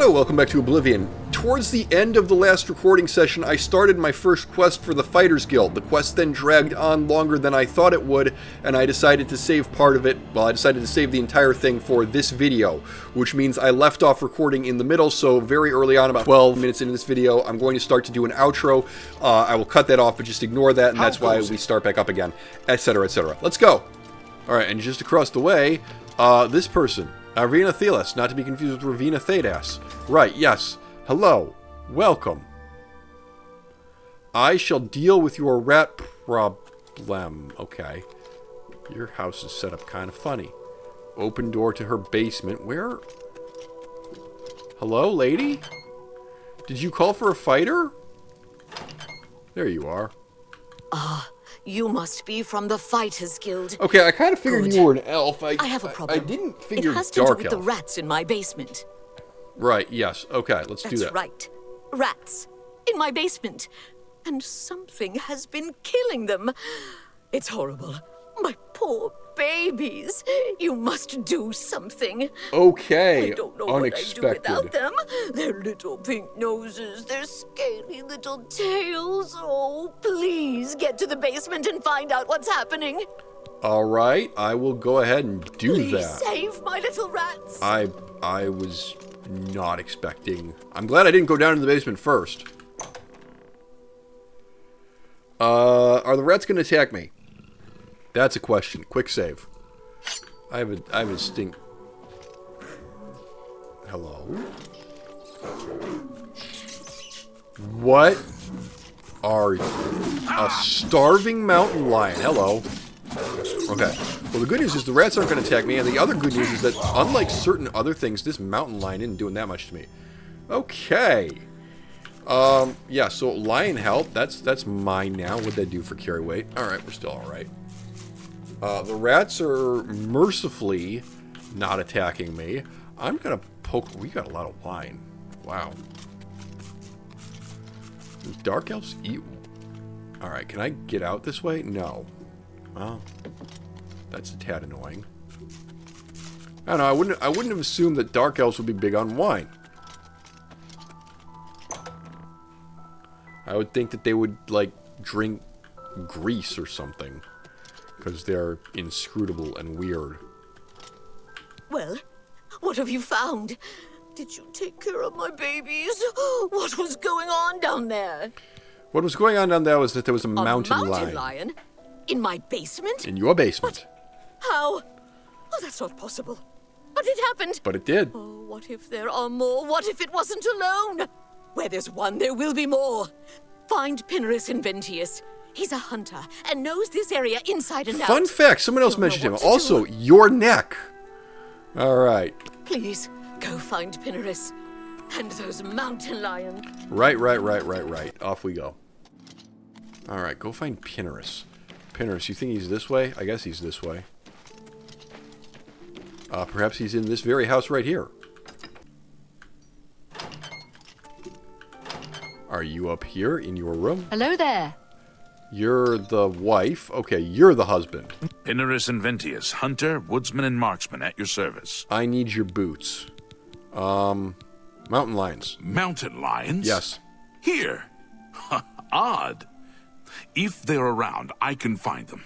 Hello, welcome back to Oblivion. Towards the end of the last recording session, I started my first quest for the Fighters Guild. The quest then dragged on longer than I thought it would, and I decided to save part of it. Well, I decided to save the entire thing for this video, which means I left off recording in the middle, so very early on, about 12 minutes into this video, I'm going to start to do an outro. I will cut that off, but just ignore that, and that's why we start back up again, etc., etc. Let's go! Alright, and just across the way, this person. Arvina Thelas, not to be confused with Ravina Thedas. Right, yes. Hello. Welcome. I shall deal with your rat problem. Okay. Your house is set up kind of funny. Open door to her basement. Where? Hello, lady? Did you call for a fighter? There you are. You must be from the Fighters Guild. Okay, I kind of figured you were an elf. I have a problem. I didn't figure it has to dark do with elf. the rats in my basement. Right, yes. Okay, let's do that. That's right. Rats. In my basement. And something has been killing them. It's horrible. My poor babies. You must do something. Okay, I don't know unexpected. what I'd do without them. Their little pink noses, their scaly little tails. Oh, please get to the basement and find out what's happening. All right, I will go ahead and do Please that. save my little rats. I was not expecting. I'm glad I didn't go down to the basement first. Are the rats going to attack me? That's a question. Quick save. I have a stink. Hello? What are you? A starving mountain lion. Hello. Okay. Well, the good news is the rats aren't going to attack me, and the other good news is that, unlike certain other things, this mountain lion isn't doing that much to me. Okay. Yeah, so lion help. That's mine now. What'd that do for carry weight? Alright, we're still alright. The rats are mercifully not attacking me. I'm going to poke... We got a lot of wine. Wow. Do dark elves eat... Alright, can I get out this way? No. Well, that's a tad annoying. I don't know, I wouldn't have assumed that dark elves would be big on wine. I would think that they would, like, drink grease or something. Because they're inscrutable and weird. Well, what have you found? Did you take care of my babies? What was going on down there? What was going on down there was that there was a mountain lion. A mountain lion? In my basement? In your basement. How? Oh, that's not possible. But it happened. But it did. Oh, what if there are more? What if it wasn't alone? Where there's one, there will be more. Find Pinnerus Inventius. He's a hunter and knows this area inside and out. Fun fact, someone else mentioned him. Also, your neck. Alright. Please, go find Pinnerus. And those mountain lions. Right. Off we go. Alright, go find Pinnerus. Pinnerus, you think he's this way? I guess he's this way. Perhaps he's in this very house right here. Are you up here in your room? Hello there. You're the wife. Okay, you're the husband. Pinnerus Inventius, hunter, woodsman, and marksman at your service. I need your boots. Mountain lions. Mountain lions? Yes. Here. Odd. If they're around, I can find them.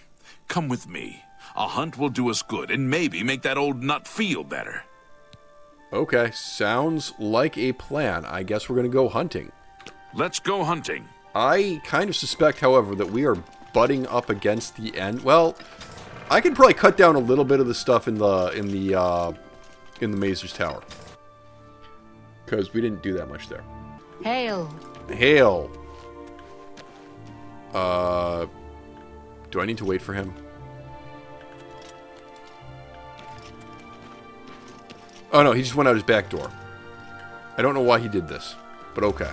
Come with me. A hunt will do us good and maybe make that old nut feel better. Okay, sounds like a plan. I guess we're gonna go hunting. Let's go hunting. I kind of suspect, however, that we are butting up against the end. Well, I could probably cut down a little bit of the stuff in the Mazer's Tower, because we didn't do that much there. Hail. Hail. Do I need to wait for him? Oh no, he just went out his back door. I don't know why he did this, but okay.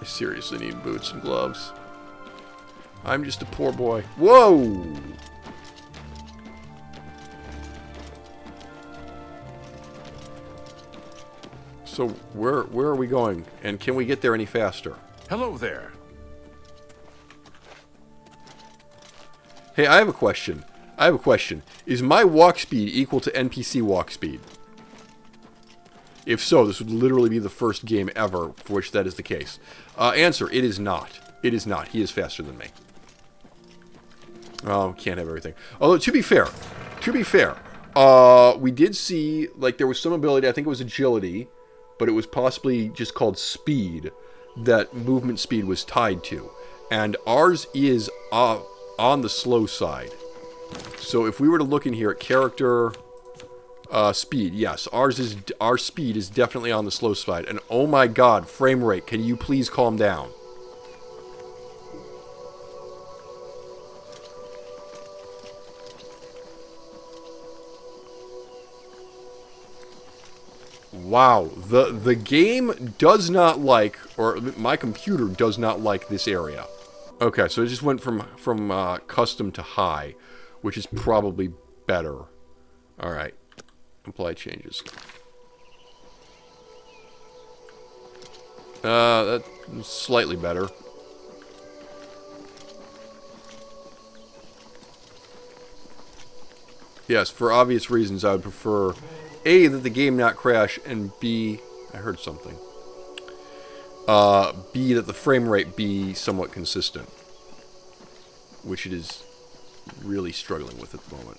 I seriously need boots and gloves. I'm just a poor boy. Whoa! So where are we going? And can we get there any faster? Hello there. Hey, I have a question. I have a question. Is my walk speed equal to NPC walk speed? If so, this would literally be the first game ever for which that is the case. Answer, it is not. It is not. He is faster than me. Oh, can't have everything. Although, to be fair, we did see, like, there was some ability, I think it was agility, but it was possibly just called speed, that movement speed was tied to. And ours is on the slow side. So if we were to look in here at character speed, yes, our speed is definitely on the slow side. And oh my god, frame rate, can you please calm down? Wow, the game does not like, or my computer does not like this area. Okay, so it just went from custom to high, which is probably better. All right, apply changes. That's slightly better. Yes, for obvious reasons, I would prefer A, that the game not crash, and B, I heard something. B, that the frame rate be somewhat consistent, which it is really struggling with at the moment.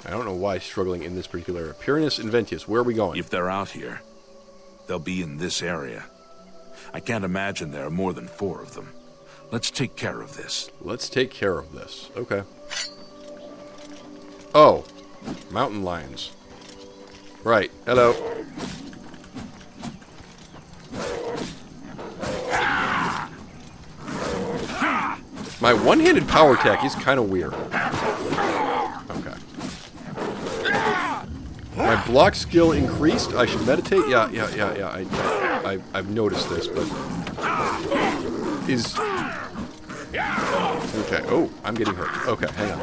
I don't know why it's struggling in this particular area. Pyranus Inventius, where are we going? If they're out here, they'll be in this area. I can't imagine there are more than 4 of them. Let's take care of this. Let's take care of this. Okay. Oh, mountain lions. Right, hello. My one-handed power attack is kind of weird. Okay. My block skill increased. I should meditate. Yeah. I've noticed this, but is okay. Oh, I'm getting hurt. Okay, hang on.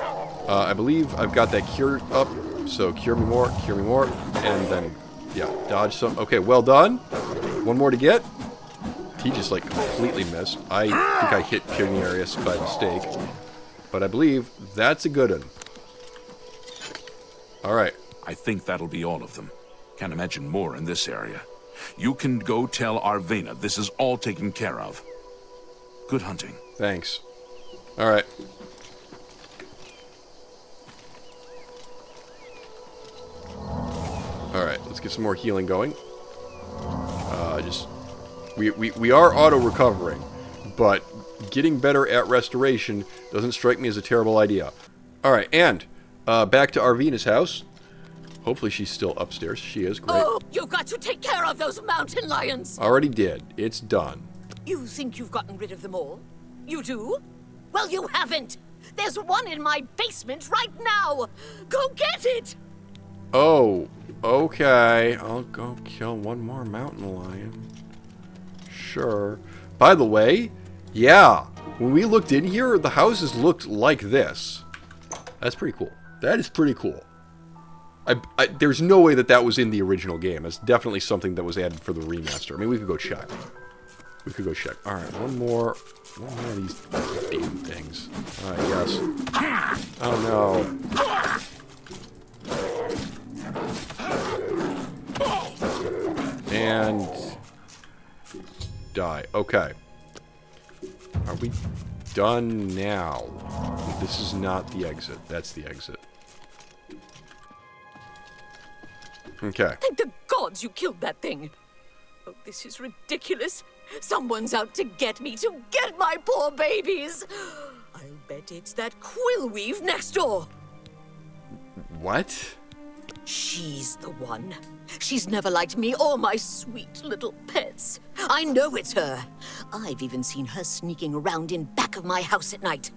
I believe I've got that cure up. So cure me more, and then yeah, dodge some. Okay, well done. One more to get. He just, like, completely missed. I think I hit Puniarius by mistake. But I believe that's a good one. Alright. I think that'll be all of them. Can't imagine more in this area. You can go tell Arvena this is all taken care of. Good hunting. Thanks. Alright. Alright, let's get some more healing going. We are auto-recovering, but getting better at restoration doesn't strike me as a terrible idea. Alright, and back to Arvena's house. Hopefully she's still upstairs. She is, great. Oh, you've got to take care of those mountain lions! Already did. It's done. You think you've gotten rid of them all? You do? Well, you haven't! There's one in my basement right now! Go get it! Oh, okay. I'll go kill one more mountain lion. Sure. By the way, yeah, when we looked in here, the houses looked like this. That's pretty cool. That is pretty cool. There's no way that was in the original game. It's definitely something that was added for the remaster. I mean, we could go check. Alright, one more of these damn things. Alright, yes. Oh no. And die. Okay. Are we done now? This is not the exit. That's the exit. Okay. Thank the gods you killed that thing! Oh, this is ridiculous. Someone's out to get me, to get my poor babies! I'll bet it's that quill weave next door! What? She's the one. She's never liked me or my sweet little pets. I know it's her. I've even seen her sneaking around in back of my house at night.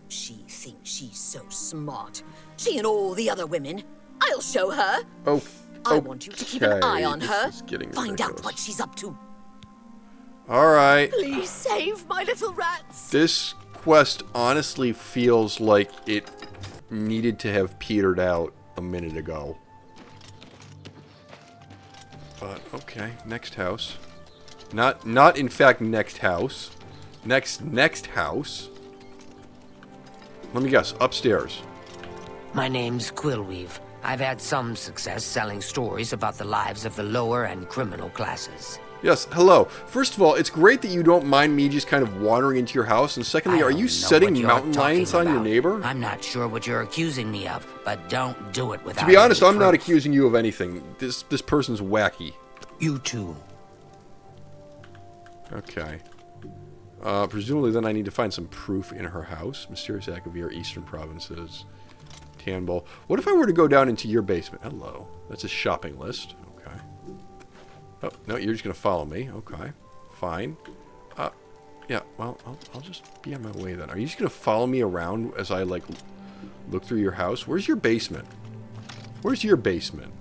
She thinks she's so smart. She and all the other women. I'll show her. Oh, I want you to keep an eye on her. This is getting Find ridiculous. out what she's up to. Alright. Please save my little rats. This quest honestly feels like it needed to have petered out a minute ago. But, okay, next house. Not in fact next house. Next house. Let me guess. Upstairs. My name's Quillweave. I've had some success selling stories about the lives of the lower and criminal classes. Yes, hello. First of all, it's great that you don't mind me just kind of wandering into your house. And secondly, are you setting mountain lions on your neighbor? I'm not sure what you're accusing me of, but don't do it without. To be honest, I'm proof. not accusing you of anything. This person's wacky. You too. Okay. Presumably then I need to find some proof in her house. Mysterious Akavir, Eastern Provinces, Tanbol. What if I were to go down into your basement? Hello. That's a shopping list. Okay. Oh, no, you're just going to follow me. Okay. Fine. Yeah, well, I'll just be on my way then. Are you just going to follow me around as I, like, look through your house? Where's your basement? Where's your basement?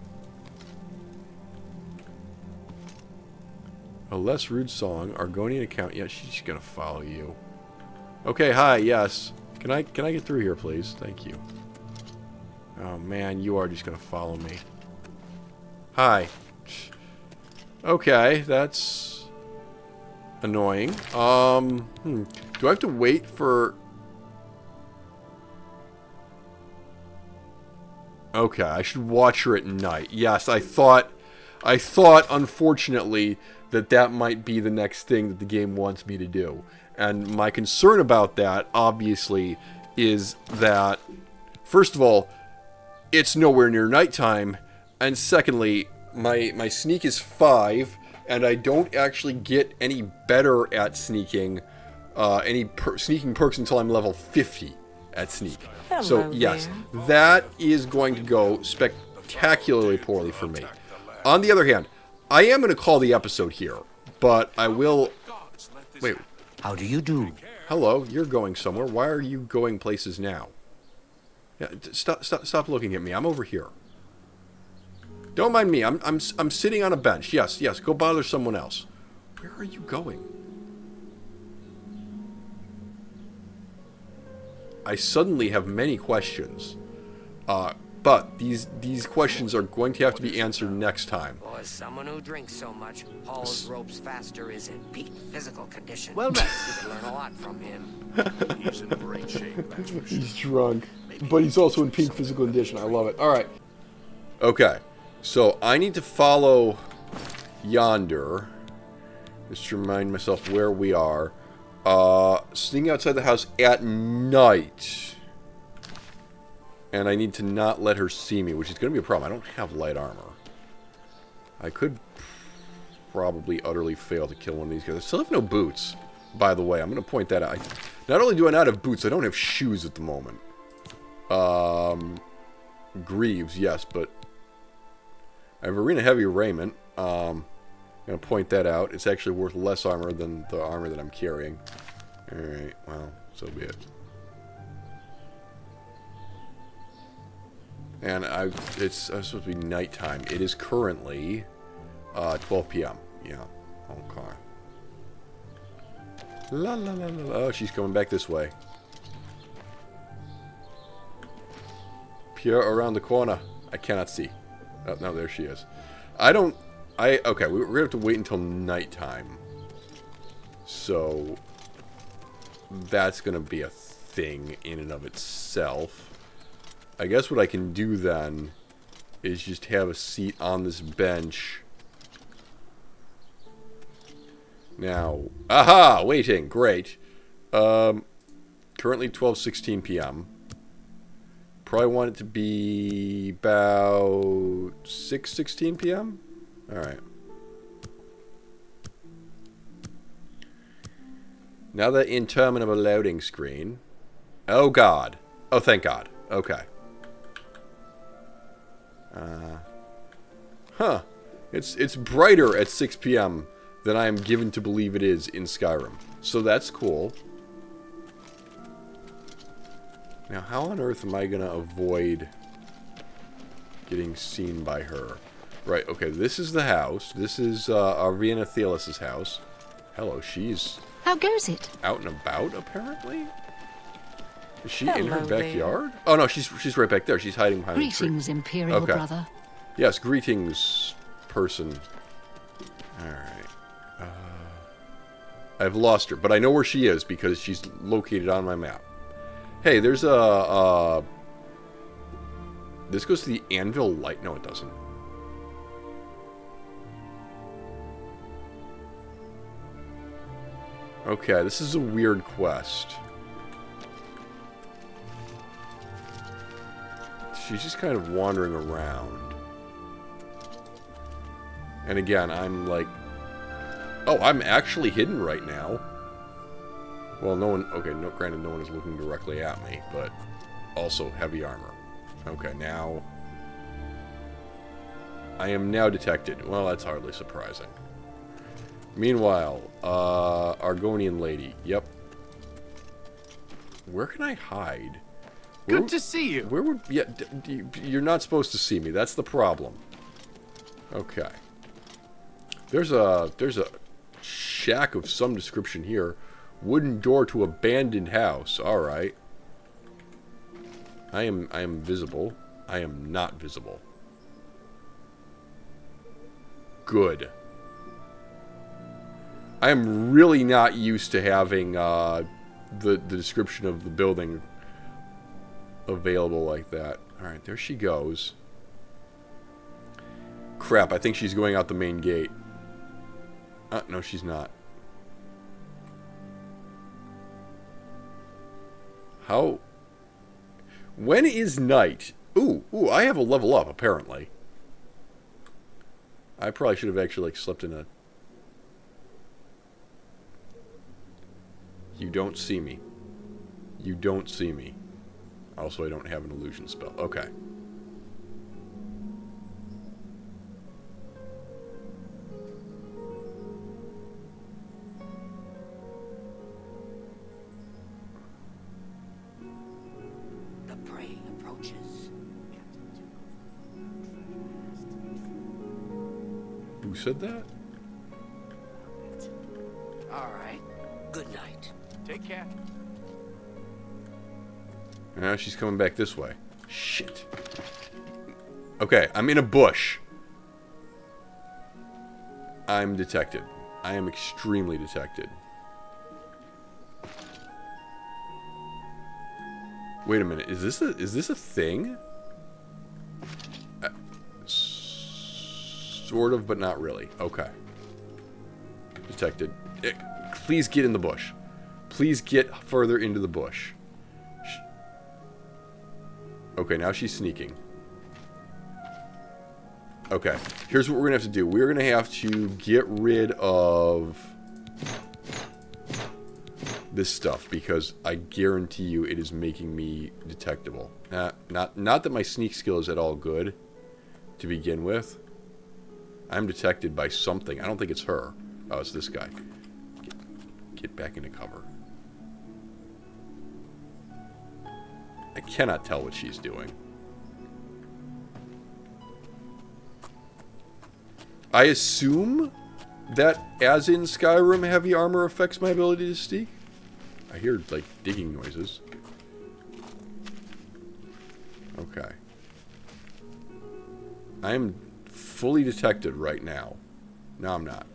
A less rude song. Argonian account. Yeah, she's just going to follow you. Okay, hi, yes. Can I get through here, please? Thank you. Oh, man, you are just going to follow me. Hi. Okay, that's annoying. Do I have to wait for... Okay, I should watch her at night. Yes, I thought, unfortunately, that might be the next thing that the game wants me to do. And my concern about that, obviously, is that, first of all, it's nowhere near nighttime, and secondly, my sneak is 5, and I don't actually get any better at sneaking, sneaking perks until I'm level 50 at sneak. Hello so, yes, there. that is going to go spectacularly poorly for me. On the other hand, I am going to call the episode here, but I will... Wait. How do you do? Hello, you're going somewhere. Why are you going places now? Yeah, stop looking at me. I'm over here. Don't mind me. I'm sitting on a bench. Yes, go bother someone else. Where are you going? I suddenly have many questions. But these questions are going to have to be answered next time. Well, as someone who drinks so much, hauls ropes faster is in peak physical condition. Well met. You could learn a lot from him. He's in great shape, that's for sure. He's drunk, but he's also in peak physical condition. I love it. All right. Okay, so I need to follow yonder. Just to remind myself where we are. Sneaking outside the house at night. And I need to not let her see me, which is going to be a problem. I don't have light armor. I could probably utterly fail to kill one of these guys. I still have no boots, by the way. I'm going to point that out. Not only do I not have boots, I don't have shoes at the moment. Greaves, yes, but I have arena heavy raiment. I'm going to point that out. It's actually worth less armor than the armor that I'm carrying. Alright, well, so be it. And it's supposed to be nighttime. It is currently 12 p.m. Yeah. Okay. La la la la. Oh, she's coming back this way. Pure around the corner. I cannot see. Oh, no, there she is. Okay, we're gonna have to wait until nighttime. So that's gonna be a thing in and of itself. I guess what I can do then is just have a seat on this bench. Now, aha, waiting, great. Currently 12:16 p.m. Probably want it to be about 6:16 p.m. All right. Now the interminable loading screen. Oh God. Oh, thank God. Okay. Huh. It's brighter at 6 p.m. than I am given to believe it is in Skyrim. So that's cool. Now, how on earth am I going to avoid getting seen by her? Right, okay, this is the house. This is Arvina Thelis' house. Hello, she's... How goes it? Out and about, apparently? Is she in her Hello there. backyard? Oh, no, she's right back there. She's hiding behind the tree. Greetings, Imperial Okay. brother. Yes, greetings, person. Alright. I've lost her, but I know where she is because she's located on my map. Hey, there's a... This goes to the Anvil Light. No, it doesn't. Okay, this is a weird quest. She's just kind of wandering around. And again, I'm like... Oh, I'm actually hidden right now. Well, no one... Okay, no, granted, no one is looking directly at me, but also heavy armor. Okay, now... I am now detected. Well, that's hardly surprising. Meanwhile, Argonian lady. Yep. Where can I hide? Good to see you. Where would... Yeah, you're not supposed to see me. That's the problem. Okay. There's a shack of some description here. Wooden door to abandoned house. All right. I am visible. I am not visible. Good. I am really not used to having the description of the building available like that. All right, there she goes. Crap, I think she's going out the main gate. No, she's not. How? When is night? Ooh, I have a level up, apparently. I probably should have actually, like, slept in a... You don't see me. You don't see me. Also, I don't have an illusion spell. Okay. The prey approaches. Who said that? All right. Good night. Take care. Now she's coming back this way. Shit. Okay, I'm in a bush. I'm detected. I am extremely detected. Wait a minute. Is this a thing? Sort of, but not really. Okay. Detected. Please get in the bush. Please get further into the bush. Okay, now she's sneaking. Okay, here's what we're going to have to do. We're going to have to get rid of this stuff because I guarantee you it is making me detectable. Not that my sneak skill is at all good to begin with. I'm detected by something. I don't think it's her. Oh, it's this guy. Get back into cover. I cannot tell what she's doing. I assume that, as in Skyrim, heavy armor affects my ability to sneak. I hear, like, digging noises. Okay. I am fully detected right now. No, I'm not.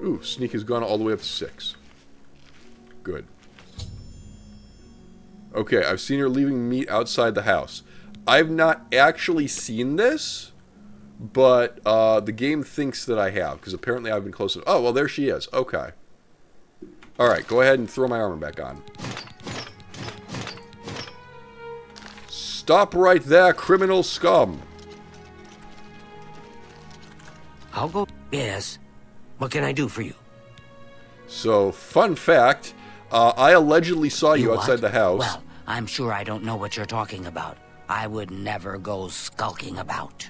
Ooh, sneak has gone all the way up to 6. Good. Okay, I've seen her leaving meat outside the house. I've not actually seen this, but the game thinks that I have, because apparently I've been close enough. Oh, well, there she is. Okay. Alright, go ahead and throw my armor back on. Stop right there, criminal scum. I'll go. Yes. What can I do for you? So, fun fact, I allegedly saw you outside what? the house. Well, I'm sure I don't know what you're talking about. I would never go skulking about.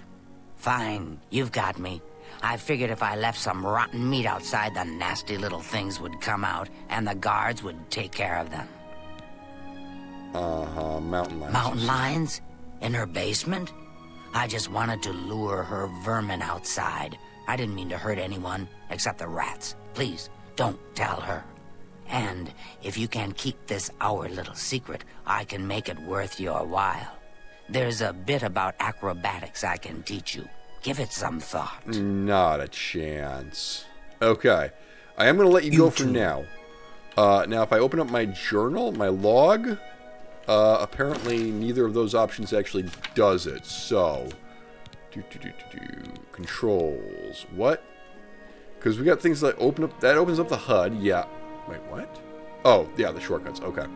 Fine, you've got me. I figured if I left some rotten meat outside, the nasty little things would come out, and the guards would take care of them. Uh-huh, mountain lions. Mountain lions? In her basement? I just wanted to lure her vermin outside. I didn't mean to hurt anyone, except the rats. Please, don't tell her. And if you can keep this our little secret, I can make it worth your while. There's a bit about acrobatics I can teach you. Give it some thought. Not a chance. Okay. I am going to let you go for now. Now, if I open up my journal, my log, apparently neither of those options actually does it. So, controls. What? Because we got things that open up. That opens up the HUD. Yeah. Wait, what? Oh, yeah, the shortcuts. Okay.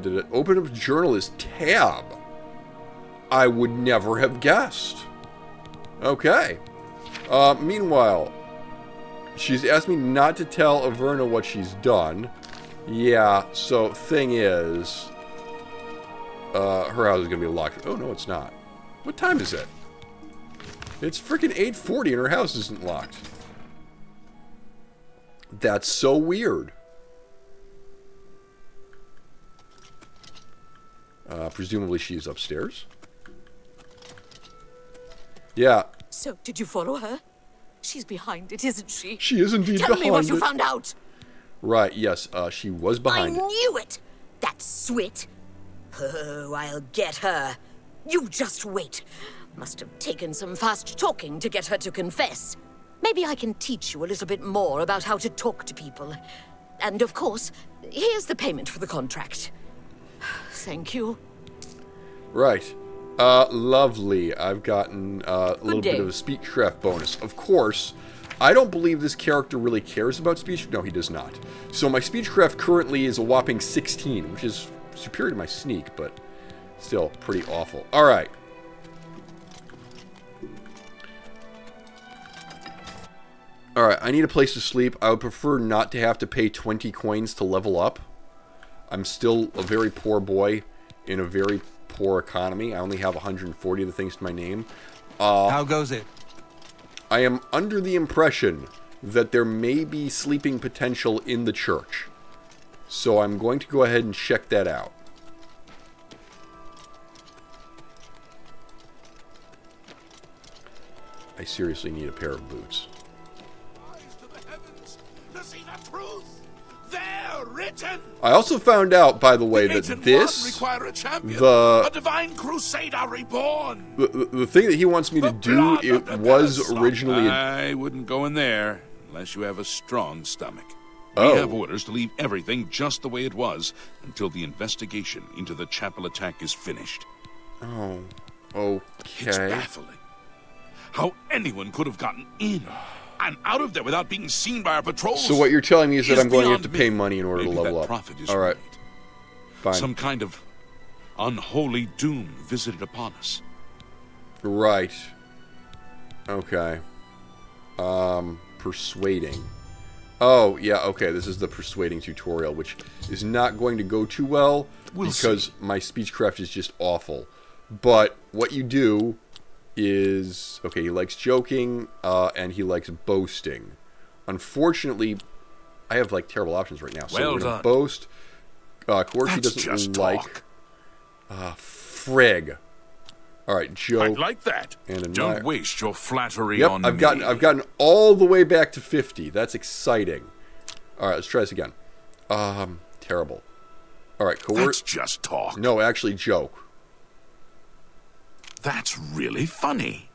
Did it open up journal as tab? I would never have guessed. Okay. Meanwhile, she's asked me not to tell Averna what she's done. Yeah, so thing is, her house is going to be locked. Oh, no, it's not. What time is it? It's freaking 8:40 and her house isn't locked. That's so weird. Presumably she's upstairs. Yeah. So, did you follow her? She's behind it, isn't she? She is indeed behind it. Tell me what you found out. Right, yes, she was behind it. I knew it! That swit! Oh, I'll get her. You just wait. Must have taken some fast talking to get her to confess. Maybe I can teach you a little bit more about how to talk to people. And of course, here's the payment for the contract. Thank you. Right. Lovely. I've gotten a little bit of a speechcraft bonus. Of course, I don't believe this character really cares about speech. No, he does not. So my speechcraft currently is a whopping 16, which is superior to my sneak, but still pretty awful. All right. All right, I need a place to sleep. I would prefer not to have to pay 20 coins to level up. I'm still a very poor boy in a very poor economy. I only have 140 of the things to my name. How goes it? I am under the impression that there may be sleeping potential in the church. So I'm going to go ahead and check that out. I seriously need a pair of boots. I also found out, by the way, that this, a divine crusader reborn. The thing that he wants me to do, it was originally. I wouldn't go in there unless you have a strong stomach. Oh. We have orders to leave everything just the way it was until the investigation into the chapel attack is finished. Oh, okay. It's baffling how anyone could have gotten in and out of there without being seen by our patrols. So what you're telling me is that I'm going to have to pay money in order to Maybe level that up. prophet is All right. right. Fine. Some kind of unholy doom visited upon us. Right. Okay. Persuading. Oh, yeah, okay. This is the persuading tutorial, which is not going to go too well because my speechcraft is just awful. But what you do is, okay, he likes joking, and he likes boasting. Unfortunately, I have, like, terrible options right now. So Well we're going to done. boast. Coerce, he That's doesn't just like. talk. Frig. All right, I joke. like that. And Don't admire. waste your flattery Yep, on I've me. gotten all the way back to 50. That's exciting. All right, let's try this again. Terrible. All right, That's just talk. No, actually, joke. That's really funny.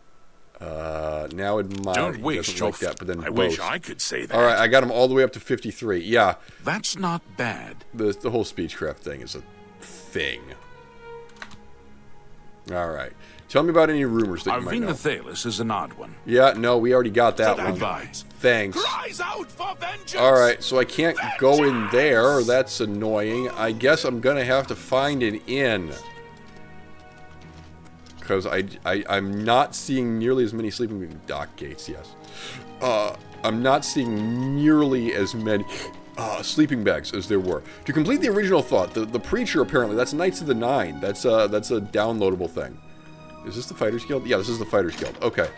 Now admire. Don't He waste doesn't your. like that, but then I wish boast. I could say that. All right, I got him all the way up to 53. Yeah, That's not bad. the whole speechcraft thing is a thing. All right, tell me about any rumors that you might know. Arvina Thalis is an odd one. Yeah, no, we already got that one. Advise. Thanks. Cries out for vengeance. All right, so I can't go in there. That's annoying. I guess I'm gonna have to find an inn. Because I'm not seeing nearly as many sleeping dock gates, yes. I'm not seeing nearly as many sleeping bags as there were. To complete the original thought, the preacher apparently, that's Knights of the Nine. That's a downloadable thing. Is this the Fighters Guild? Yeah, this is the Fighters Guild. Okay.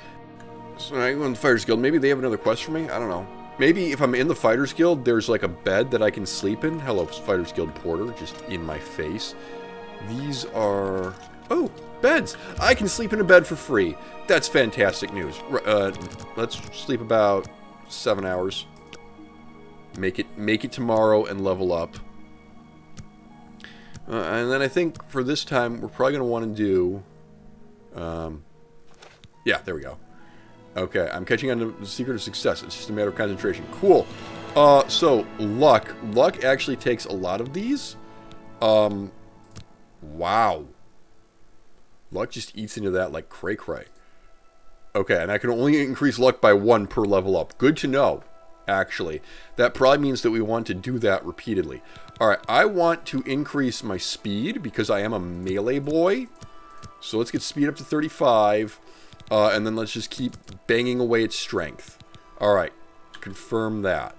So I go in the Fighters Guild. Maybe they have another quest for me? I don't know. Maybe if I'm in the Fighters Guild, there's like a bed that I can sleep in. Hello, Fighters Guild Porter, just in my face. These are... Oh, beds! I can sleep in a bed for free. That's fantastic news. Let's sleep about 7 hours. Make it tomorrow and level up. And then I think for this time, we're probably going to want to do... yeah, there we go. Okay, I'm catching on to the secret of success. It's just a matter of concentration. Cool. So, luck. Luck actually takes a lot of these. Wow. Luck just eats into that like cray-cray. Okay, and I can only increase luck by 1 per level up. Good to know, actually. That probably means that we want to do that repeatedly. Alright, I want to increase my speed because I am a melee boy. So let's get speed up to 35. And then let's just keep banging away at strength. Alright. Confirm that.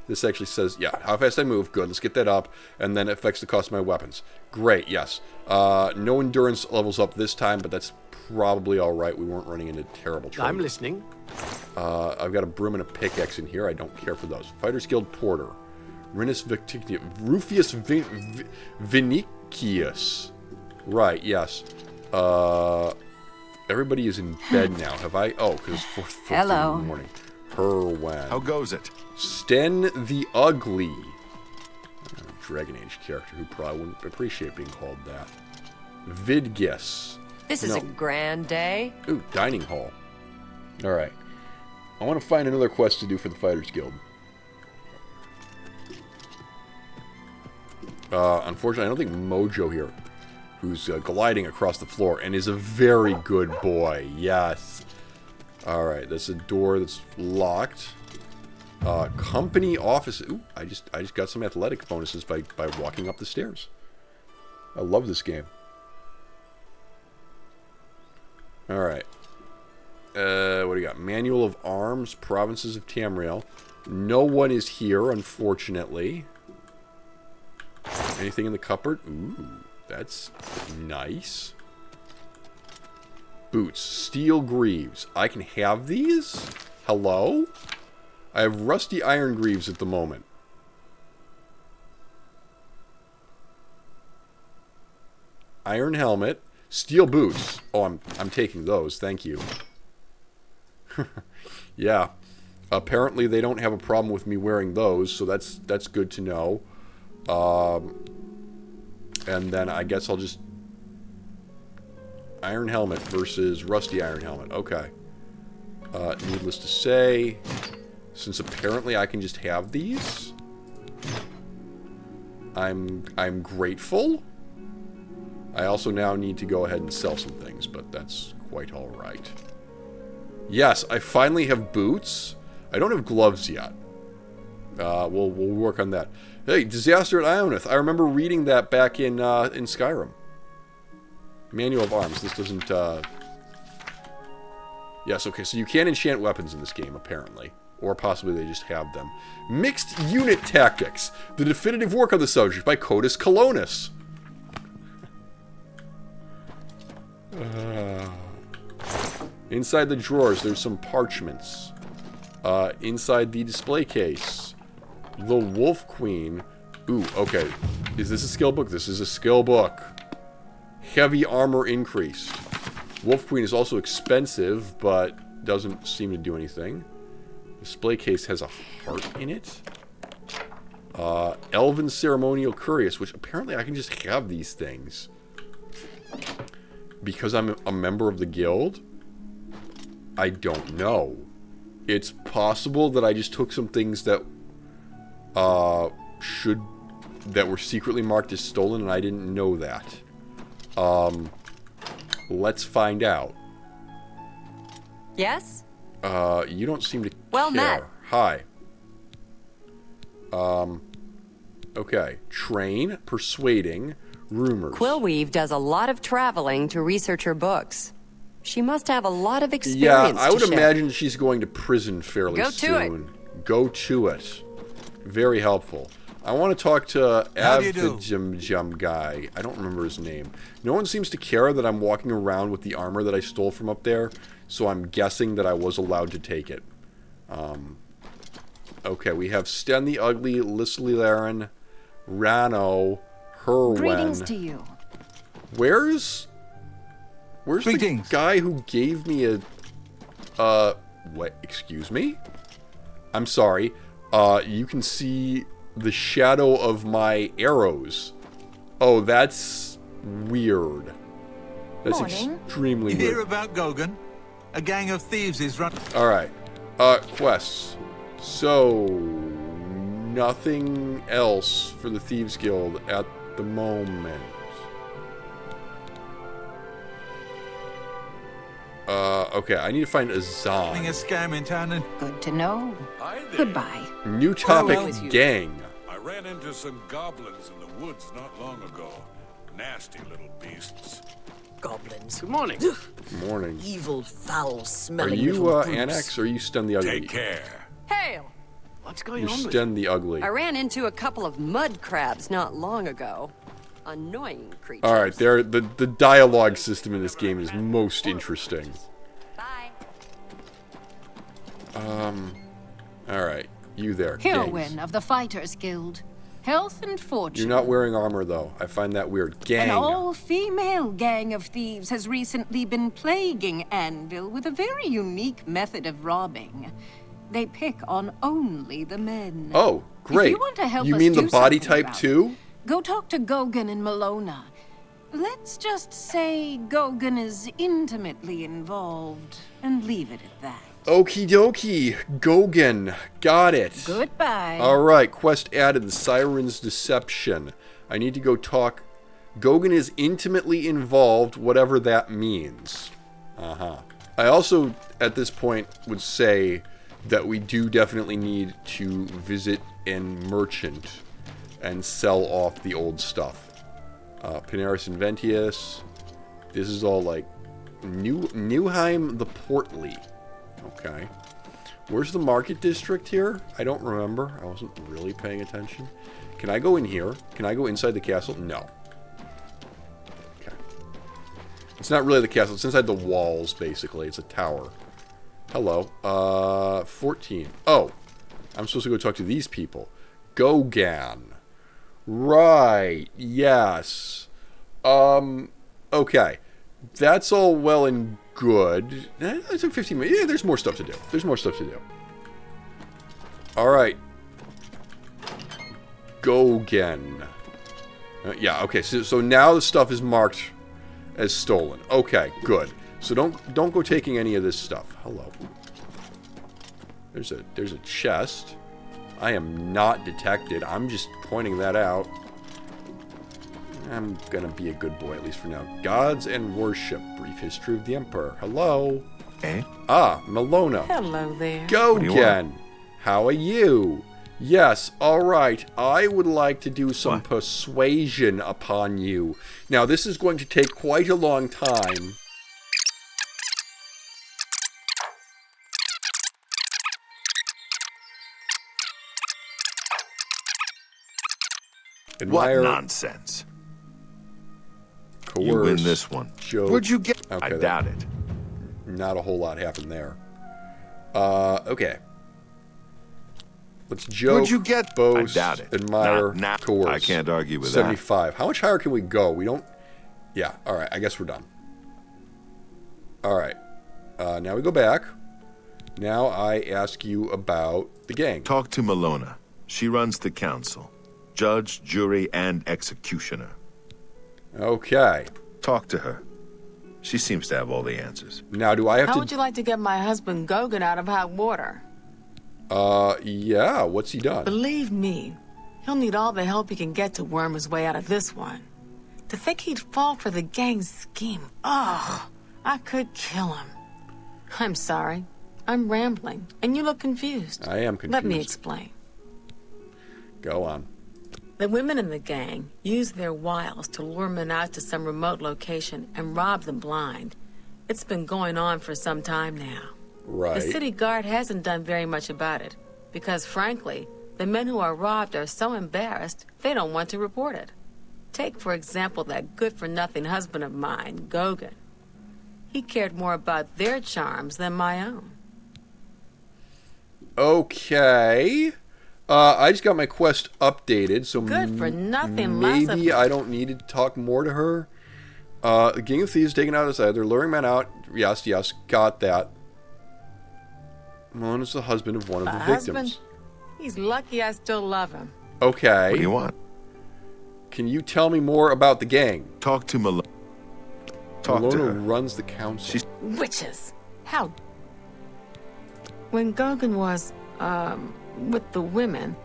This actually says, yeah, how fast I move. Good, let's get that up. And then it affects the cost of my weapons. Great, yes. No endurance levels up this time, but that's probably alright. We weren't running into terrible trouble. I'm listening. I've got a broom and a pickaxe in here. I don't care for those. Fighters Guild Porter. Rufius Vinicius. Right, yes. Everybody is in bed now. Have I? Oh, because it's 4:30 in the morning. Herwen. How goes it? Sten the Ugly. Dragon Age character who probably wouldn't appreciate being called that. Vidgis. This is a grand day. Ooh, dining hall. Alright. I want to find another quest to do for the Fighters Guild. Unfortunately, I don't think Mojo here, who's gliding across the floor and is a very good boy. Yes. Alright, that's a door that's locked. Company office. Ooh, I just got some athletic bonuses by walking up the stairs. I love this game. Alright. What do you got? Manual of Arms, Provinces of Tamriel. No one is here, unfortunately. Anything in the cupboard? Ooh, that's nice. Boots. Steel greaves. I can have these? Hello? I have rusty iron greaves at the moment. Iron helmet. Steel boots. Oh, I'm taking those. Thank you. Yeah. Apparently they don't have a problem with me wearing those, so that's good to know. And then I guess I'll just... Iron helmet versus rusty iron helmet. Okay. Needless to say, since apparently I can just have these, I'm grateful. I also now need to go ahead and sell some things, but that's quite alright. Yes, I finally have boots. I don't have gloves yet. We'll work on that. Hey, Disaster at Ionith. I remember reading that back in Skyrim. Manual of Arms. This doesn't... Yes, okay, so you can enchant weapons in this game, apparently. Or possibly they just have them. Mixed Unit Tactics. The definitive work on the subject by Codus Colonus. Inside the drawers, there's some parchments. Inside the display case, the Wolf Queen. Ooh, okay. Is this a skill book? This is a skill book. Heavy armor increased. Wolf Queen is also expensive, but doesn't seem to do anything. Display case has a heart in it. Elven Ceremonial Curious, which apparently I can just have these things. Because I'm a member of the guild? I don't know. It's possible that I just took some things that that were secretly marked as stolen and I didn't know that. Let's find out. Yes? You don't seem to well care. Met. Hi. Okay. Train, persuading, rumors. Quillweave does a lot of traveling to research her books. She must have a lot of experience. Yeah, I would imagine she's going to prison fairly soon. Go to it. Very helpful. I want to talk to Avijum guy. I don't remember his name. No one seems to care that I'm walking around with the armor that I stole from up there, so I'm guessing that I was allowed to take it. Okay, we have Sten the Ugly, Lislaren, Rano, Herwen. Greetings to you. Where's the guy who gave me a... what? Excuse me? I'm sorry. You can see the shadow of my arrows. Oh, that's weird. That's Morning. extremely You weird. hear about Gogan? A gang of thieves is run. All right. Quests. So, nothing else for the Thieves Guild at the moment. Okay, I need to find a Running a Zon. scam in town and Good to know. Hi there. Goodbye. New topic, Farewell. gang. I ran into some goblins in the woods not long ago. Nasty little beasts. Goblins. Good morning. Morning. Evil, foul Are smelling you, little brutes. Annex, or are you Stun the Ugly? Take care. Hail! What's going You're on with you? Stun the Ugly. I ran into a couple of mud crabs not long ago. Annoying creatures. Alright, the dialogue system in this game is most interesting. Bye. Alright, you there. Heroine gangs. of the Fighters Guild. Health and fortune. You're not wearing armor, though. I find that weird. Gang. An all-female gang of thieves has recently been plaguing Anvil with a very unique method of robbing. They pick on only the men. Oh, great. If you want to help you us mean the do body something type about it, too? Go talk to Gogan and Malona. Let's just say Gogan is intimately involved and leave it at that. Okie dokie. Gogan. Got it. Goodbye. Alright, quest added. The Siren's Deception. I need to go talk. Gogan is intimately involved, whatever that means. I also, at this point, would say that we do definitely need to visit and merchant and sell off the old stuff. Pinaris Inventius. This is all like Newheim the Portly. Okay. Where's the market district here? I don't remember. I wasn't really paying attention. Can I go in here? Can I go inside the castle? No. Okay. It's not really the castle. It's inside the walls, basically. It's a tower. Hello. 14. Oh. I'm supposed to go talk to these people. Gogan. Right. Yes. Okay. That's all well and good. It took 15 minutes. Yeah, there's more stuff to do. There's more stuff to do. Alright. Gogan. Yeah, okay. So now the stuff is marked as stolen. Okay, good. So don't go taking any of this stuff. Hello. There's a chest. I am not detected. I'm just pointing that out. I'm gonna be a good boy, at least for now. Gods and Worship. Brief History of the Emperor. Hello. Eh? Ah, Malona. Hello there. Gogan. How are you? Yes, alright. I would like to do some persuasion upon you. Now, this is going to take quite a long time. Admire, What nonsense. coerce, You win this one. joke. Where'd you get? Okay, I that- doubt it. Not a whole lot happened there. Okay. Let's joke, Where'd you get? boast, I doubt it. admire, Nah, coerce. I can't argue with 75. How much higher can we go? We don't... Yeah, alright, I guess we're done. Alright. Now we go back. Now I ask you about the gang. that. Talk to Malona. She runs the council. Judge, jury, and executioner. Okay. Talk to her. She seems to have all the answers. Now do I have How to... would you like to get my husband Gogan out of hot water? Yeah, what's he done? Believe me, he'll need all the help he can get to worm his way out of this one. To think he'd fall for the gang's scheme. Oh, I could kill him. I'm sorry. I'm rambling, and you look confused. I am confused. Let me explain. Go on. The women in the gang use their wiles to lure men out to some remote location and rob them blind. It's been going on for some time now. Right. The city guard hasn't done very much about it, because frankly, the men who are robbed are so embarrassed they don't want to report it. Take, for example, that good-for-nothing husband of mine, Gogan. He cared more about their charms than my own. Okay. I just got my quest updated, so Good for nothing, maybe less I don't need to talk more to her. The Gang of Thieves taken out of side. They're luring men out. Yes, got that. Malona's the husband of one of the victims. Husband? He's lucky I still love him. Okay. What do you want? Can you tell me more about the gang? Talk to Malona. Talk to Malona her. runs the council. She's Witches. How? When Gogan was, with the women,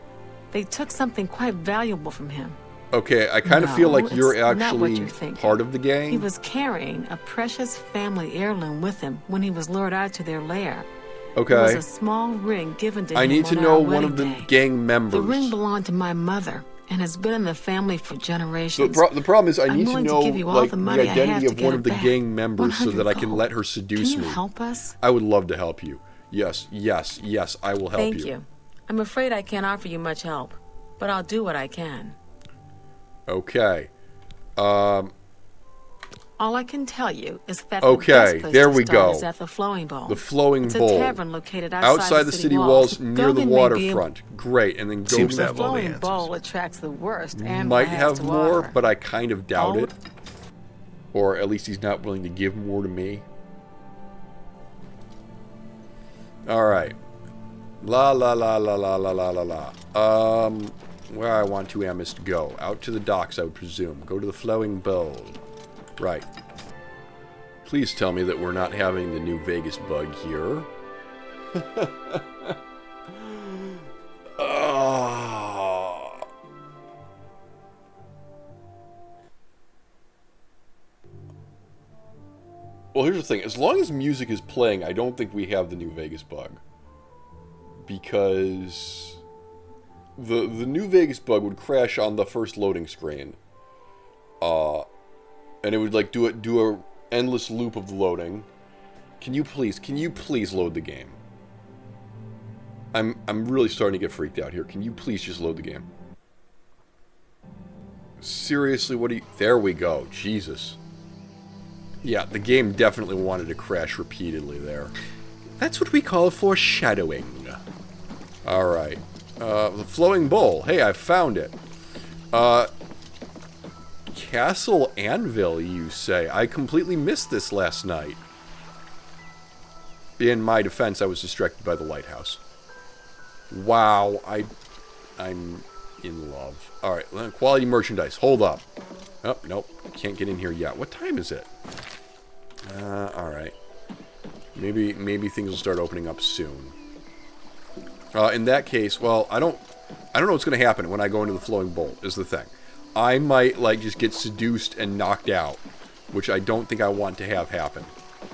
they took something quite valuable from him. Okay, I kind of feel like you're it's not what actually you're thinking. part of the gang. He was carrying a precious family heirloom with him when he was lured out to their lair. Okay. It was a small ring given to him I need to on know our one of the wedding day. gang members. The ring belonged to my mother and has been in the family for generations. The problem is I need to willing know give you all like the the money I have identity to of get one it of the back. gang members so 100 that I can gold. let her seduce Can you me. help us? I would love to help you. Yes, I will help Thank you. I'm afraid I can't offer you much help, but I'll do what I can. Okay. All I can tell you is that Okay, the best place there to we start go. is at the Flowing Bowl. The Flowing it's Bowl. a tavern located outside the city walls near the Gogan may be able- waterfront. Great, and then Seems Gogan to The have all the Flowing answers. Bowl attracts the worst and might perhaps have more, water. but I kind of doubt Old. it. Or at least he's not willing to give more to me. Alright. La la la la la la la la la. Where I want to Amist go. Out to the docks, I would presume. Go to the Flowing Bowl. Right. Please tell me that we're not having the new Vegas bug here. Oh. Well, here's the thing. As long as music is playing, I don't think we have the new Vegas bug. Because the new Vegas bug would crash on the first loading screen. And it would like do a endless loop of the loading. Can you please load the game? I'm really starting to get freaked out here. Can you please just load the game? Seriously, what do you... There we go. Jesus. Yeah, the game definitely wanted to crash repeatedly there. That's what we call foreshadowing. Alright. The Flowing Bowl. Hey, I found it. Castle Anvil, you say? I completely missed this last night. In my defense, I was distracted by the lighthouse. Wow, I'm in love. Alright, quality merchandise. Hold up. Oh, nope. Can't get in here yet. What time is it? Alright. Maybe things will start opening up soon. In that case, well, I don't know what's going to happen when I go into the Flowing Bowl, is the thing. I might, like, just get seduced and knocked out, which I don't think I want to have happen.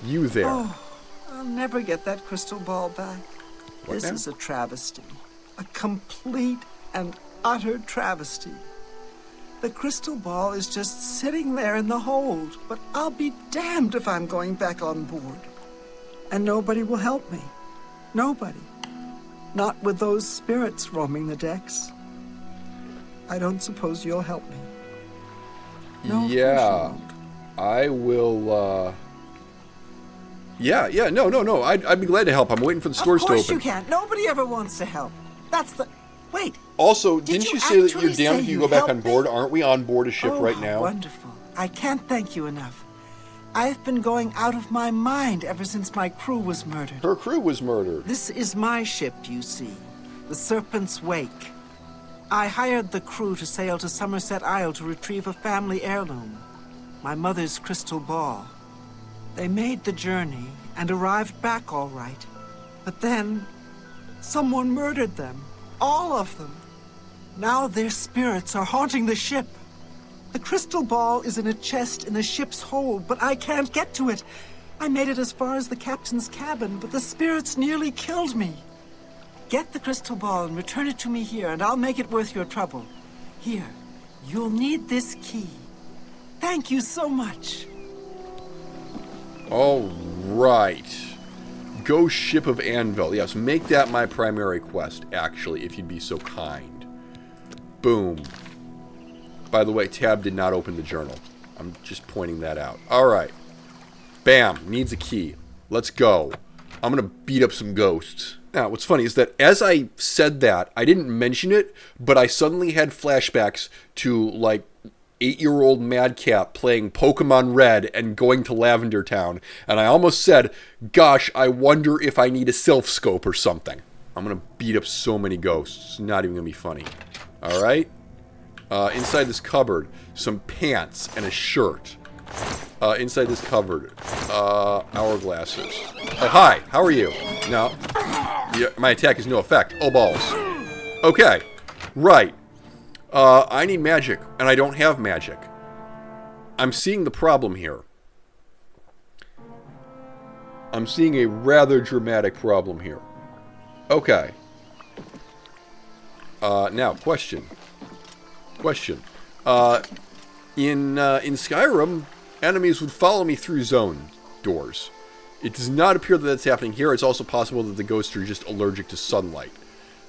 You there. Oh, I'll never get that crystal ball back. What This now? is a travesty. A complete and utter travesty. The crystal ball is just sitting there in the hold, but I'll be damned if I'm going back on board. And nobody will help me. Nobody. Not with those spirits roaming the decks. I don't suppose you'll help me. No, Yeah. I will, Yeah, no. I'd be glad to help. I'm waiting for the stores to open. Of course you can't. Nobody ever wants to help. That's the... Wait. Also, Did didn't you you say that actually you're damned say if you you'd go back help on board? Aren't we on board a ship Oh, right how now? wonderful. I can't thank you enough. I've been going out of my mind ever since my crew was murdered. Her crew was murdered. This is my ship, you see. The Serpent's Wake. I hired the crew to sail to Somerset Isle to retrieve a family heirloom. My mother's crystal ball. They made the journey and arrived back all right. But then, someone murdered them. All of them. Now their spirits are haunting the ship. The crystal ball is in a chest in the ship's hold, but I can't get to it. I made it as far as the captain's cabin, but the spirits nearly killed me. Get the crystal ball and return it to me here, and I'll make it worth your trouble. Here, you'll need this key. Thank you so much. All right. Ghost Ship of Anvil. Yes, make that my primary quest, actually, if you'd be so kind. Boom. By the way, Tab did not open the journal. I'm just pointing that out. All right. Bam. Needs a key. Let's go. I'm going to beat up some ghosts. Now, what's funny is that as I said that, I didn't mention it, but I suddenly had flashbacks to, like, 8-year-old Madcap playing Pokemon Red and going to Lavender Town. And I almost said, gosh, I wonder if I need a Sylph Scope or something. I'm going to beat up so many ghosts. It's not even going to be funny. All right? Inside this cupboard, some pants and a shirt. Inside this cupboard. Hourglasses. Oh, hi. How are you? No. Yeah, my attack is no effect. Oh, balls. Okay. Right. I need magic, and I don't have magic. I'm seeing the problem here. I'm seeing a rather dramatic problem here. Okay. Now, question. In Skyrim, enemies would follow me through zone doors. It does not appear that that's happening here. It's also possible that the ghosts are just allergic to sunlight,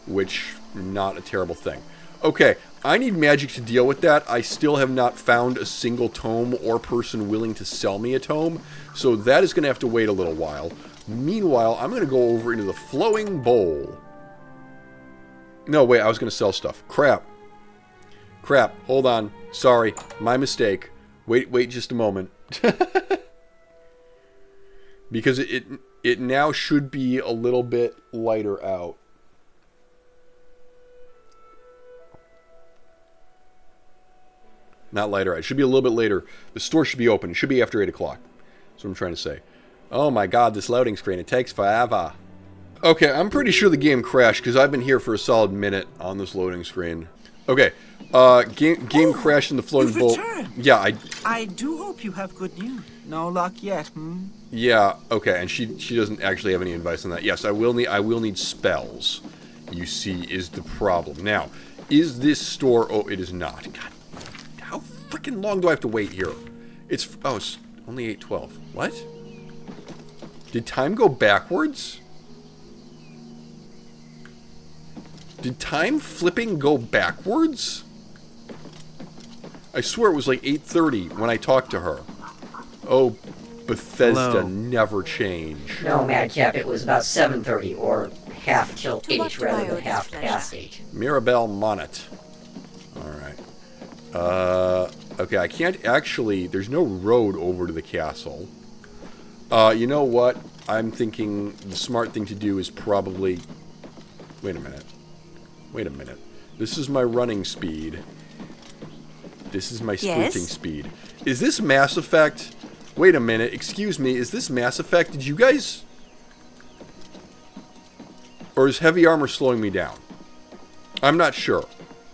which, not a terrible thing. Okay, I need magic to deal with that. I still have not found a single tome or person willing to sell me a tome, so that is going to have to wait a little while. Meanwhile, I'm going to go over into the flowing bowl. No, wait, I was going to sell stuff. Crap, hold on. Sorry, my mistake. Wait just a moment. Because it now should be a little bit lighter out. Not lighter out. It should be a little bit later. The store should be open. It should be after 8 o'clock. That's what I'm trying to say. Oh my god, this loading screen. It takes forever. Okay, I'm pretty sure the game crashed because I've been here for a solid minute on this loading screen. Okay, game crashed in the floating bowl. Yeah, I do hope you have good news. No luck yet, hmm? Yeah, okay, and she doesn't actually have any advice on that. Yes, I will need spells. You see, is the problem. Now, is this store... Oh, it is not. God, how freaking long do I have to wait here? It's only 8:12. What? Did time go backwards? Did time flipping go backwards? I swear it was like 8:30 when I talked to her. Oh, Bethesda Hello. Never change. No, Madcap, it was about 7:30 or half till 8 rather than half past 8. Mirabelle Monnet. Alright. Okay, I can't actually... There's no road over to the castle. You know what? I'm thinking the smart thing to do is probably... Wait a minute. This is my running speed. This is my sprinting speed. Is this Mass Effect? Wait a minute. Excuse me. Is this Mass Effect? Did you guys... Or is heavy armor slowing me down? I'm not sure.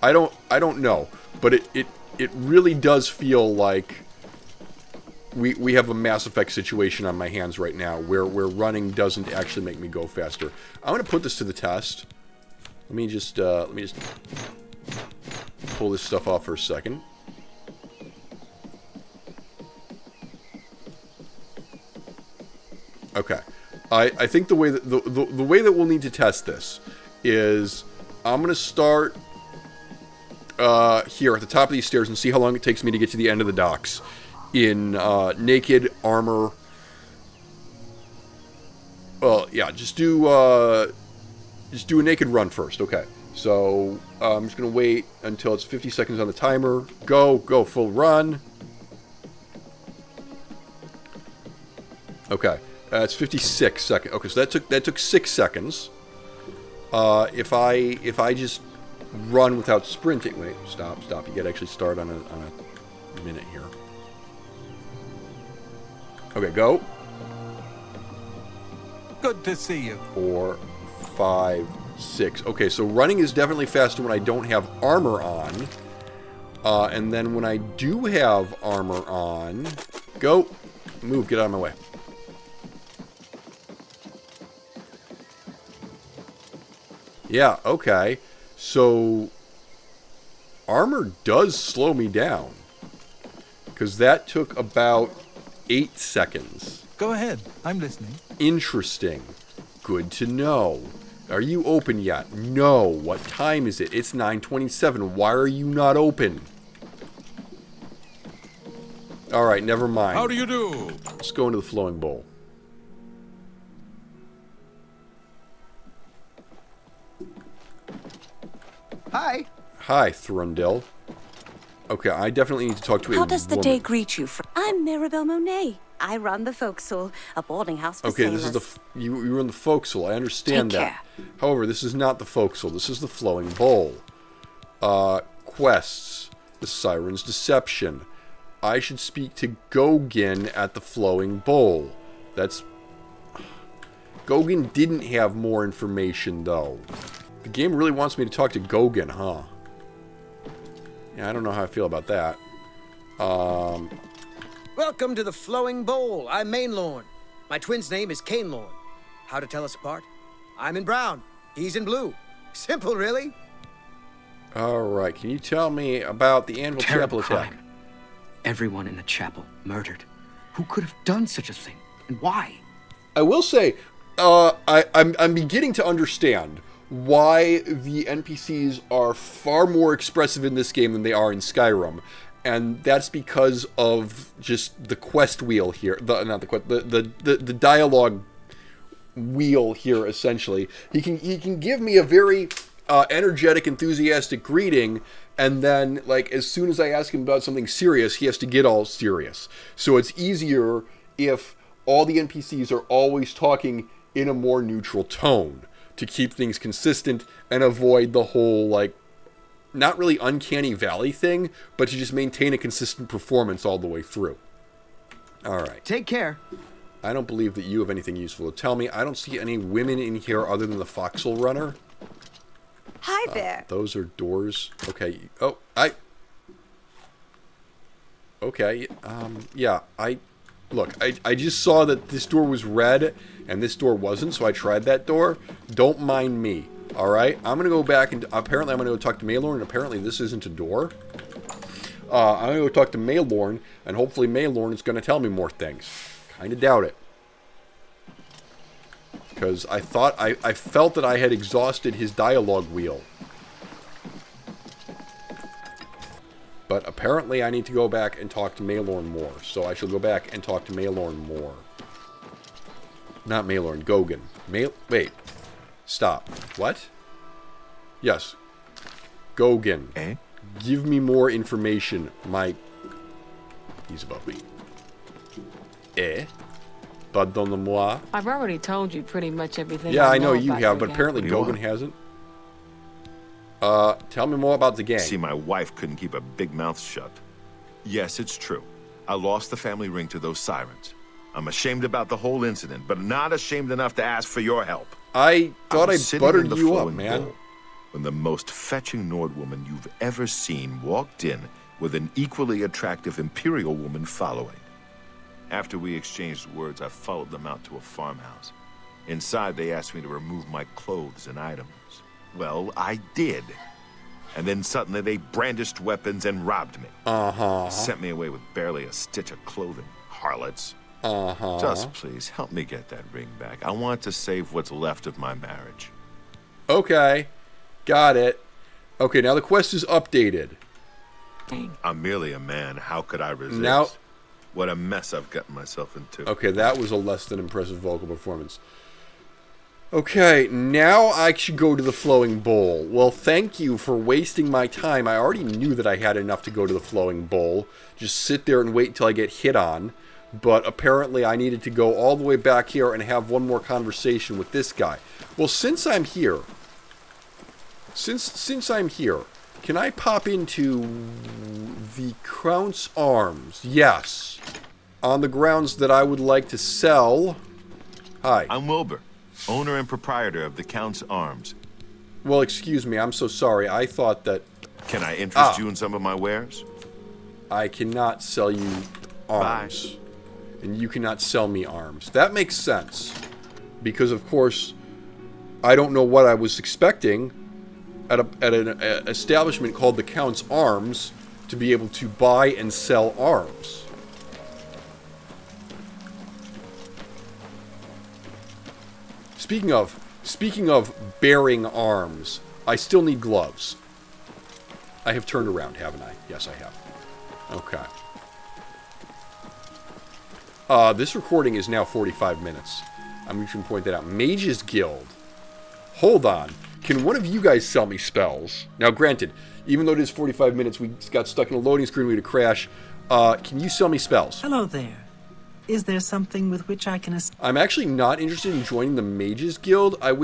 I don't know. But it really does feel like we have a Mass Effect situation on my hands right now where running doesn't actually make me go faster. I'm going to put this to the test. Let me just pull this stuff off for a second. Okay. I think the way that the way that we'll need to test this is I'm going to start here at the top of these stairs and see how long it takes me to get to the end of the docks in naked armor. Well, yeah, just do a naked run first. Okay. So I'm just going to wait until it's 50 seconds on the timer. Go full run. Okay. It's 56 seconds. Okay, so that took 6 seconds. If I just run without sprinting, wait, stop. You got to actually start on a minute here. Okay, go. Good to see you. 4, 5, 6. Okay, so running is definitely faster when I don't have armor on. And then when I do have armor on, go, move, get out of my way. Yeah, okay. So, armor does slow me down. Because that took about 8 seconds. Go ahead. I'm listening. Interesting. Good to know. Are you open yet? No. What time is it? It's 9:27. Why are you not open? Alright, never mind. How do you do? Let's go into the flowing bowl. Hi. Hi, Thrundell. Okay, I definitely need to talk to a woman. How does the day greet you? I'm Maribel Monet. I run the Folksel, a boarding house for okay, sailors. this is you run the Folksel. I understand Take that. care. However, this is not the Folksel. This is the flowing bowl. Quests. The Siren's Deception. I should speak to Gogin at the Flowing Bowl. Gogin didn't have more information, though. The game really wants me to talk to Gogin, huh? Yeah, I don't know how I feel about that. Welcome to the Flowing Bowl. I'm Mainlorn. My twin's name is Cainlorn. How to tell us apart? I'm in brown. He's in blue. Simple, really. Alright, can you tell me about the Anvil Chapel attack? Everyone in the chapel murdered. Who could have done such a thing? And why? I will say, I'm beginning to understand why the NPCs are far more expressive in this game than they are in Skyrim. And that's because of just the quest wheel here. The dialogue wheel here, essentially. He can give me a very energetic, enthusiastic greeting, and then, like, as soon as I ask him about something serious, he has to get all serious. So it's easier if all the NPCs are always talking in a more neutral tone to keep things consistent and avoid the whole, like, not really uncanny valley thing, but to just maintain a consistent performance all the way through. Alright. Take care. I don't believe that you have anything useful to tell me. I don't see any women in here other than the Foxhole Runner. Hi there. Those are doors. Okay. Oh, okay. Yeah, look, I just saw that this door was red and this door wasn't, so I tried that door. Don't mind me. Alright? I'm going to go back and apparently I'm going to go talk to Maylorn, and apparently this isn't a door. I'm going to go talk to Maylorn, and hopefully Maylorn is going to tell me more things. Kind of doubt it. Because I felt that I had exhausted his dialogue wheel. But apparently I need to go back and talk to Maylorn more. So I shall go back and talk to Maylorn more. Not Maylorn, Gogin. Wait. Stop. What? Yes. Gogin. Eh? Give me more information. He's above me. Pardonnez-moi. I've already told you pretty much everything. Yeah, I know you about have, your but gang. apparently Gogin hasn't. Tell me more about the gang. See, my wife couldn't keep a big mouth shut. Yes, it's true. I lost the family ring to those sirens. I'm ashamed about the whole incident, but not ashamed enough to ask for your help. I thought I buttered you up, Flowing man. Bowl when the most fetching Nord woman you've ever seen walked in with an equally attractive Imperial woman following. After we exchanged words, I followed them out to a farmhouse. Inside, they asked me to remove my clothes and items. Well, I did. And then suddenly they brandished weapons and robbed me. Sent me away with barely a stitch of clothing. Harlots. Just please, help me get that ring back. I want to save what's left of my marriage. Okay. Got it. Okay, now the quest is updated. I'm merely a man. How could I resist? Now, what a mess I've gotten myself into. okay, that was a less than impressive vocal performance. Okay, now I should go to the Flowing Bowl. Well, thank you for wasting my time. I already knew that I had enough to go to the Flowing Bowl. Just sit there and wait until I get hit on. But apparently I needed to go all the way back here and have one more conversation with this guy. Well, since I'm here, can I pop into the Count's Arms? Yes. On the grounds that I would like to sell. Hi. I'm Wilbur, owner and proprietor of the Count's Arms. Well, excuse me, I'm so sorry. I thought that... Can I interest you in some of my wares? I cannot sell you arms. Bye. And you cannot sell me arms. That makes sense. Because, of course, I don't know what I was expecting at an establishment called the Count's Arms to be able to buy and sell arms. Speaking of bearing arms, I still need gloves. I have turned around, haven't I? Yes, I have. Okay. This recording is now 45 minutes. I'm going to point that out. Mage's Guild. Hold on. Can one of you guys sell me spells? Now, granted, even though it is 45 minutes, we got stuck in a loading screen, we had to crash. Can you sell me spells? Hello there. Is there something with which I can assist? I'm actually not interested in joining the Mage's Guild. I don't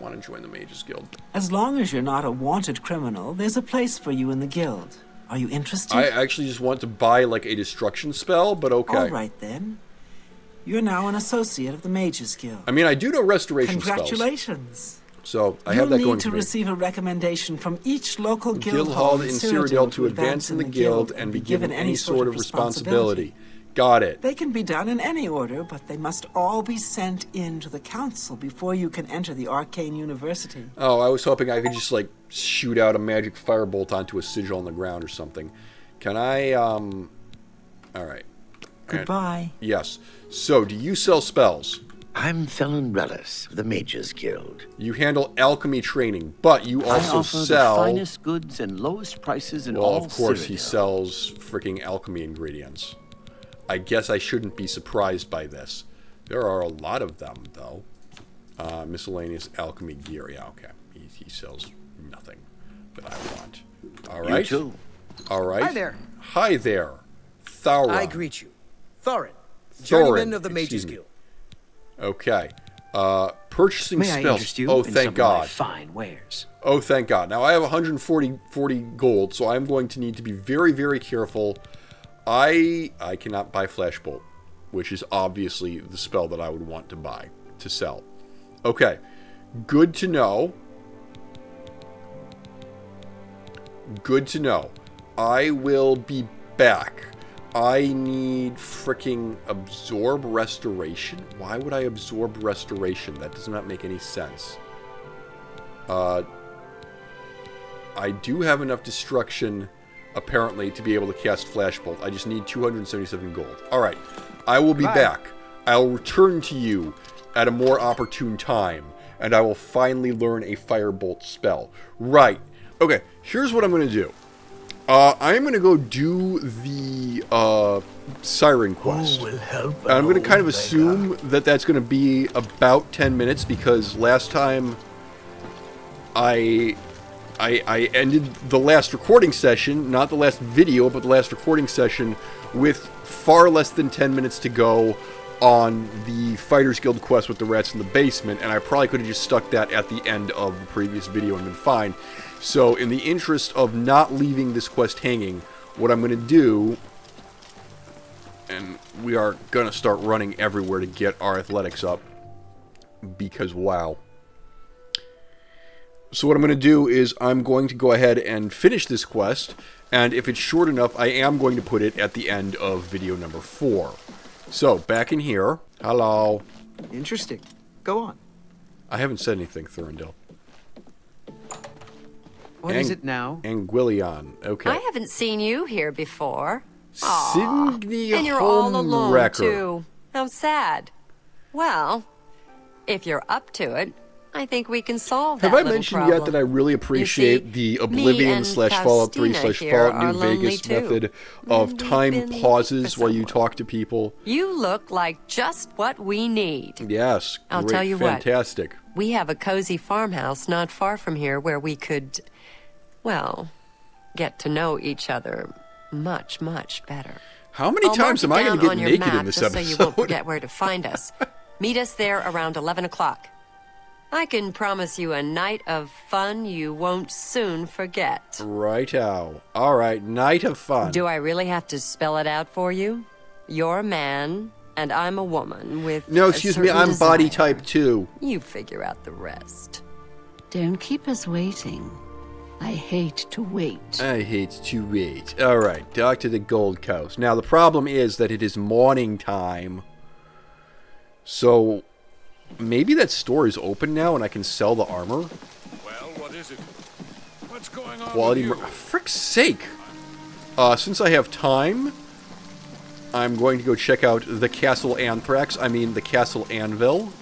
want to join the Mage's Guild. As long as you're not a wanted criminal, there's a place for you in the guild. Are you interested? I actually just want to buy, like, a destruction spell, but okay. All right, then. You're now an associate of the Mages Guild. I mean, I do know restoration Congratulations. spells. So, I have that going You'll need to for me. receive a recommendation from each local Guild guild hall in Cyrodiil to advance in the guild and be given any sort of responsibility. Got it. They can be done in any order, but they must all be sent in to the council before you can enter the Arcane University. Oh, I was hoping I could just, like, shoot out a magic firebolt onto a sigil on the ground or something. Can I, Alright. Goodbye. Yes. So, do you sell spells? I'm Felon Relis of the Mages Guild. You handle alchemy training, but you also I offer sell... the finest goods and lowest prices in well, all of course, he Cyrodiil. sells freaking alchemy ingredients. I guess I shouldn't be surprised by this. There are a lot of them, though. Miscellaneous alchemy gear. Yeah, okay. He sells nothing that I want. All right. You too. All right. Hi there. Hi there. Thauron. I greet you. Thorin, journeyman of the Mages Guild. Okay. Purchasing May I spells. interest you Oh, in thank some of my God. fine wares? Oh, thank God. Now, I have 140 gold, so I'm going to need to be very, very careful. I cannot buy Flashbolt, which is obviously the spell that I would want to buy, to sell. Okay. Good to know. Good to know. I will be back. I need freaking absorb restoration. Why would I absorb restoration? That does not make any sense. I do have enough destruction, apparently, to be able to cast Flashbolt. I just need 277 gold. Alright. I will be back. I'll return to you at a more opportune time, and I will finally learn a Firebolt spell. Right. Okay, here's what I'm going to do. I'm going to go do the Siren quest. I'm going to kind of assume that that's going to be about 10 minutes because last time I ended the last recording session, not the last video, but the last recording session with far less than 10 minutes to go on the Fighters Guild quest with the rats in the basement, and I probably could have just stuck that at the end of the previous video and been fine. So, in the interest of not leaving this quest hanging, what I'm going to do, and we are going to start running everywhere to get our athletics up, because wow. So what I'm going to do is I'm going to go ahead and finish this quest, and if it's short enough, I am going to put it at the end of video number 4. So, back in here. Hello. Interesting. Go on. I haven't said anything, Thurindel. What is it now? Anguillion. Okay. I haven't seen you here before. Sydney And you're all alone, Homewrecker. too. How sad. Well, if you're up to it, I think we can solve that Have I little mentioned problem. yet that I really appreciate the Oblivion / Fallout 3 / Fallout New Vegas method of time pauses while you talk to people? You look like just what we need. Yes. I'll great, tell you fantastic. what. We have a cozy farmhouse not far from here where we could, well, get to know each other much, much better. How many times am I going to get naked in this just episode? so you won't forget where to find us. Meet us there around 11 o'clock. I can promise you a night of fun you won't soon forget. Righto. All right, night of fun. Do I really have to spell it out for you? You're a man, and I'm a woman with No, a excuse me, certain I'm body desire. type 2. You figure out the rest. Don't keep us waiting. I hate to wait. I hate to wait. All right, talk to the Gold Coast. Now, the problem is that it is morning time. So, maybe that store is open now and I can sell the armor? Well, what is it? What's going on Quality... with you? Frick's sake! Since I have time, I'm going to go check out the Castle Anthrax. I mean, the Castle Anvil.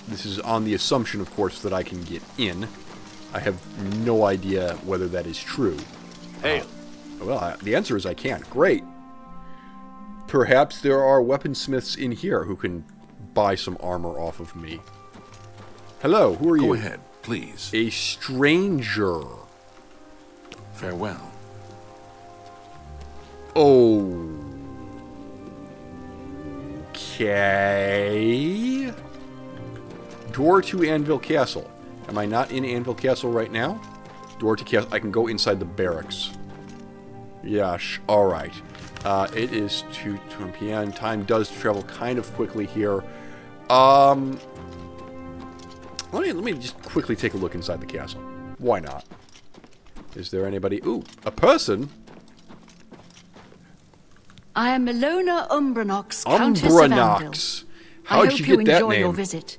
This is on the assumption, of course, that I can get in. I have no idea whether that is true. Hey. Well, the answer is I can't. Great. Perhaps there are weaponsmiths in here who can buy some armor off of me. Hello, who are you? Go ahead, please. A stranger. Farewell. Okay. Door to Anvil Castle. Am I not in Anvil Castle right now? Door to Castle. I can go inside the barracks. Yeah, all right. It is 2:20 p.m. Time does travel kind of quickly here. Let me just quickly take a look inside the castle. Why not? Is there anybody? Ooh, a person? I am Milona Umbranox, Countess of Anvil. Umbranox. I How'd hope you you get that enjoy name? your visit.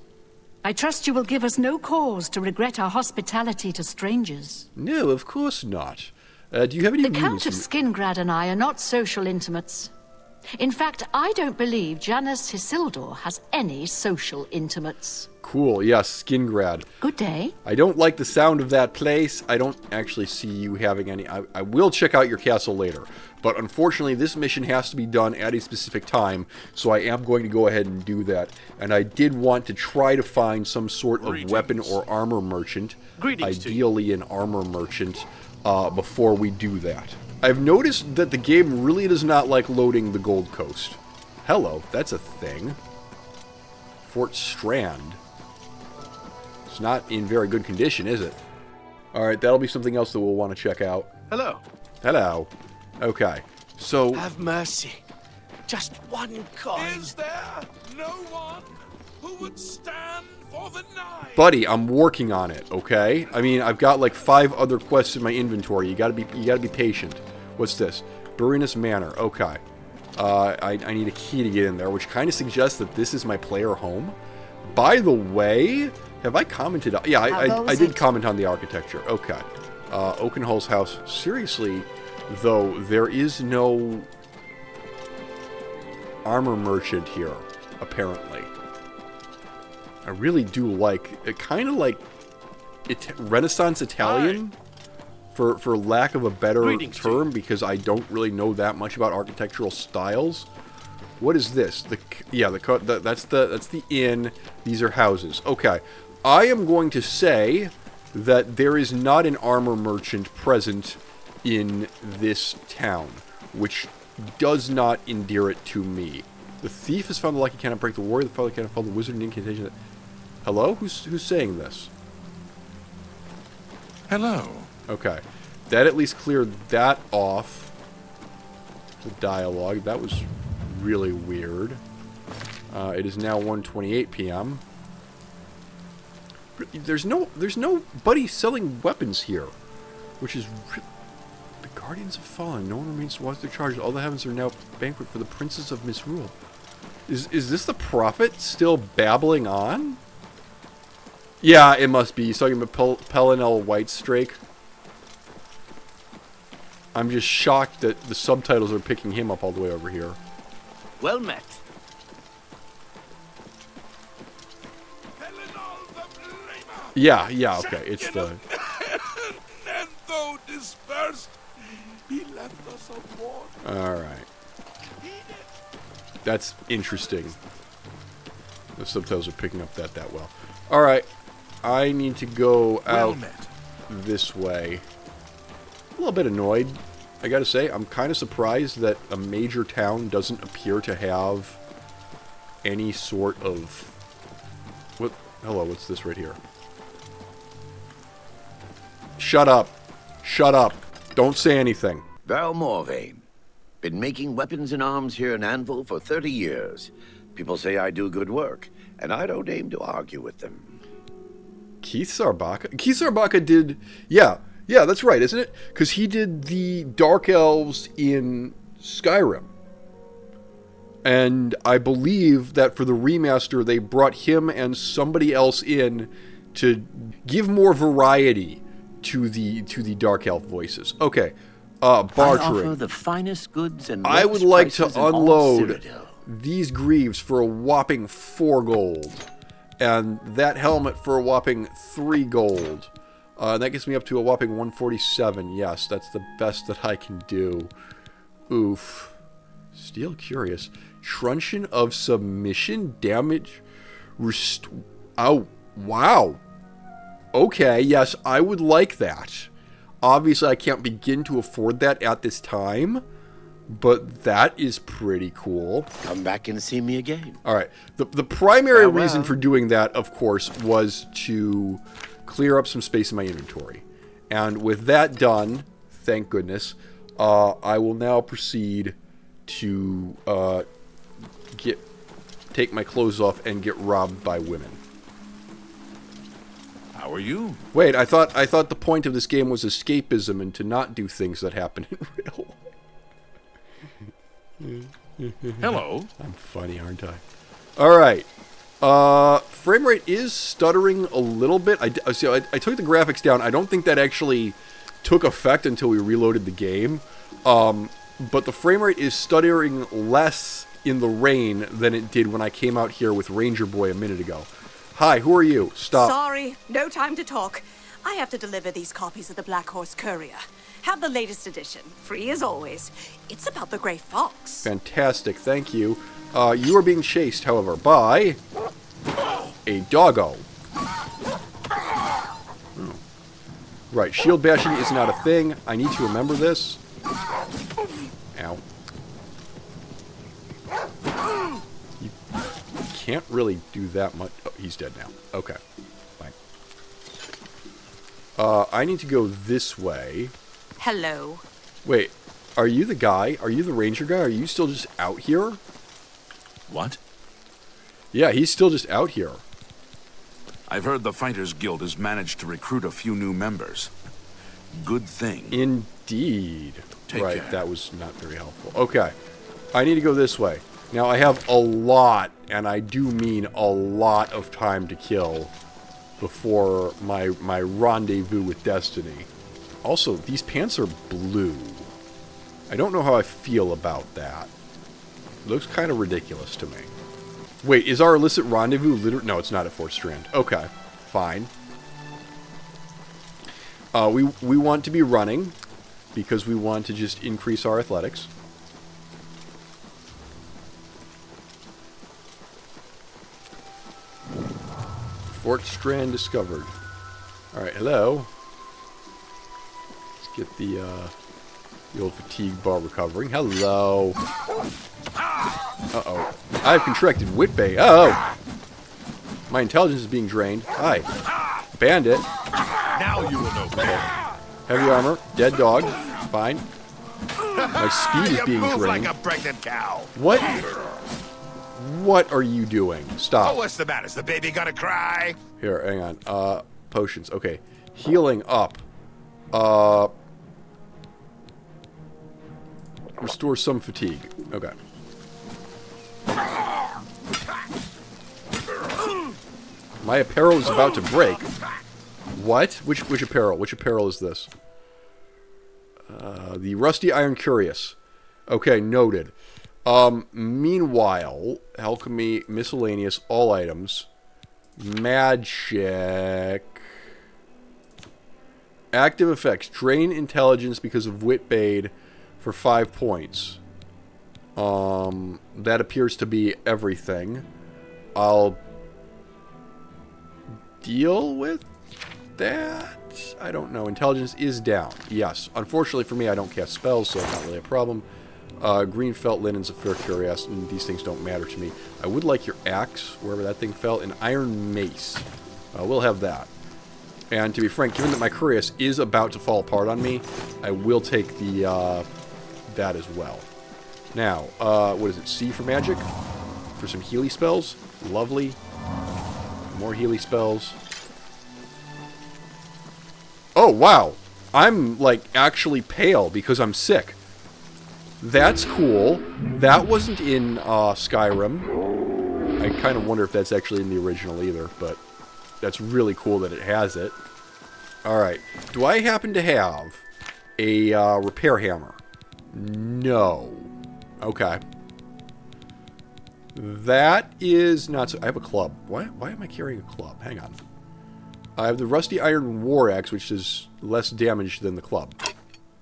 I trust you will give us no cause to regret our hospitality to strangers. No, of course not. Do you have any The news? Count of Skingrad and I are not social intimates. In fact, I don't believe Janus Isildur has any social intimates. Cool, yes, Skingrad. Good day. I don't like the sound of that place. I don't actually see you having any... I will check out your castle later. But unfortunately, this mission has to be done at a specific time, so I am going to go ahead and do that. And I did want to try to find some sort of weapon or armor merchant. Ideally an armor merchant, before we do that. I've noticed that the game really does not like loading the Gold Coast. Hello, that's a thing. Fort Strand. It's not in very good condition, is it? Alright, that'll be something else that we'll want to check out. Hello. Hello. Okay, so... Have mercy. Just one coin. Is there no one who would stand for the knife? Buddy, I'm working on it, okay? I mean, I've got like 5 other quests in my inventory. You gotta be patient. What's this? Burinus Manor. Okay. I need a key to get in there, which kind of suggests that this is my player home. By the way, have I commented? Yeah, I did comment on the architecture. Okay. Oakenhull's house. Seriously, though, there is no armor merchant here, apparently. I really do like it, kind of like Renaissance Italian, for lack of a better term, because I don't really know that much about architectural styles. What is this? That's the inn. These are houses. Okay, I am going to say that there is not an armor merchant present in this town, which does not endear it to me. The thief has found the lucky cannot break the warrior. The father cannot follow the wizard and incantation. Hello? Who's saying this? Hello. Okay. That at least cleared that off. The dialogue. That was really weird. It is now 1:28 p.m. There's nobody selling weapons here, which is the Guardians have fallen. No one remains to watch their charges. All the heavens are now banquet for the princes of misrule. Is this the prophet still babbling on? Yeah, it must be. He's talking about Pelinel Whitestrake. I'm just shocked that the subtitles are picking him up all the way over here. Well met. Yeah, okay. It's the... And though dispersed, he left us a warning. Alright. That's interesting. The subtitles are picking up that well. Alright. I need to go out this way. A little bit annoyed, I gotta say. I'm kind of surprised that a major town doesn't appear to have any sort of... What? Hello, what's this right here? Shut up. Shut up. Don't say anything. Val Morvain. Been making weapons and arms here in Anvil for 30 years. People say I do good work, and I don't aim to argue with them. Keith Sarbacca? Keith Sarbacca did... Yeah, that's right, isn't it? Because he did the Dark Elves in Skyrim. And I believe that for the remaster, they brought him and somebody else in to give more variety to the Dark Elf voices. Okay, bartering. I offer the finest goods and I would like to unload these greaves for a whopping 4 gold. And that helmet for a whopping 3 gold. That gets me up to a whopping 147. Yes, that's the best that I can do. Oof. Still curious. Truncheon of submission damage. Oh, wow. Okay, yes, I would like that. Obviously, I can't begin to afford that at this time. But that is pretty cool. Come back and see me again. Alright. The primary reason for doing that, of course, was to clear up some space in my inventory. And with that done, thank goodness, I will now proceed to take my clothes off and get robbed by women. How are you? Wait, I thought the point of this game was escapism and to not do things that happen in real life. Hello. I'm funny, aren't I? All right. Frame rate is stuttering a little bit. I took the graphics down. I don't think that actually took effect until we reloaded the game. But the frame rate is stuttering less in the rain than it did when I came out here with Ranger Boy a minute ago. Hi, who are you? Stop. Sorry, no time to talk. I have to deliver these copies of the Black Horse Courier. Have the latest edition, free as always. It's about the Grey Fox. Fantastic, thank you. You are being chased, however, by a doggo. Oh. Right, shield bashing is not a thing. I need to remember this. Ow. You can't really do that much. Oh, he's dead now. Okay, fine. I need to go this way. Hello. Wait, are you the guy? Are you the ranger guy? Are you still just out here? What? Yeah, he's still just out here. I've heard the Fighters Guild has managed to recruit a few new members. Good thing. Indeed. Take right, care. that was not very helpful. Okay, I need to go this way. Now, I have a lot, and I do mean a lot of time to kill before my rendezvous with Destiny. Also, these pants are blue. I don't know how I feel about that. Looks kind of ridiculous to me. Wait, is our illicit rendezvous literally... No, it's not at Fort Strand. Okay, fine. We want to be running because we want to just increase our athletics. Fort Strand discovered. Alright, hello. Let's get the old fatigue bar recovering. Hello. Uh-oh. I've contracted Whitbay. Oh! My intelligence is being drained. Hi. Bandit. Now you will know better. Heavy armor. Dead dog. Fine. My speed is being move drained. like a pregnant cow. What? What are you doing? Stop. Oh, what's the matter? Is the baby gonna cry? Here, hang on. Potions. Okay. Healing up. Restore some fatigue. Okay. My apparel is about to break. What? Which apparel? Which apparel is this? The Rusty Iron Curious. Okay, noted. Meanwhile, alchemy, miscellaneous, all items, magic, active effects, drain intelligence because of Whitbade for 5 points. That appears to be everything. I'll deal with that. I don't know. Intelligence is down. Yes. Unfortunately for me, I don't cast spells, so it's not really a problem. Green felt linen's a fair curiosity, and these things don't matter to me. I would like your axe, wherever that thing fell, an iron mace. We'll have that. And to be frank, given that my curious is about to fall apart on me, I will take the that as well. Now, what is it? C for magic? For some Healy spells? Lovely. More Healy spells. Oh, wow. I'm, like, actually pale because I'm sick. That's cool. That wasn't in Skyrim. I kind of wonder if that's actually in the original either, but that's really cool that it has it. Alright. Do I happen to have a repair hammer? No. Okay. That is not so... I have a club. Why am I carrying a club? Hang on. I have the Rusty Iron War Axe, which is less damage than the club.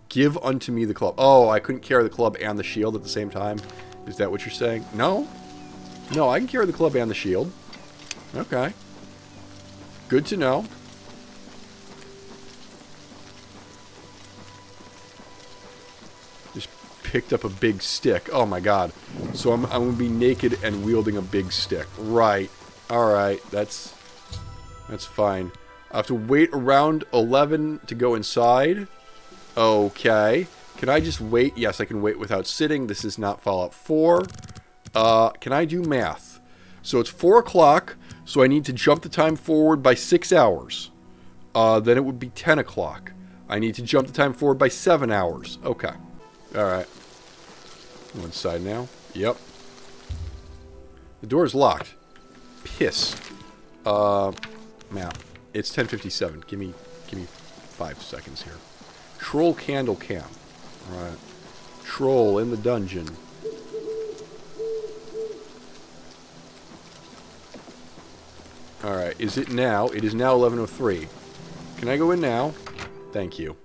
Give unto me the club. Oh, I couldn't carry the club and the shield at the same time? Is that what you're saying? No? No, I can carry the club and the shield. Okay. Good to know. Just picked up a big stick. Oh my god. So I'm going to be naked and wielding a big stick. Right. Alright. That's fine. I have to wait around 11 to go inside. Okay. Can I just wait? Yes, I can wait without sitting. This is not Fallout 4. Can I do math? So it's 4 o'clock, so I need to jump the time forward by 6 hours. Then it would be 10 o'clock. I need to jump the time forward by 7 hours. Okay. Alright. Go inside now. Yep. The door is locked. Piss. Map. It's 10:57. Give me 5 seconds here. Troll candle cam. Alright. Troll in the dungeon. Alright, is it now? It is now 11:03. Can I go in now? Thank you.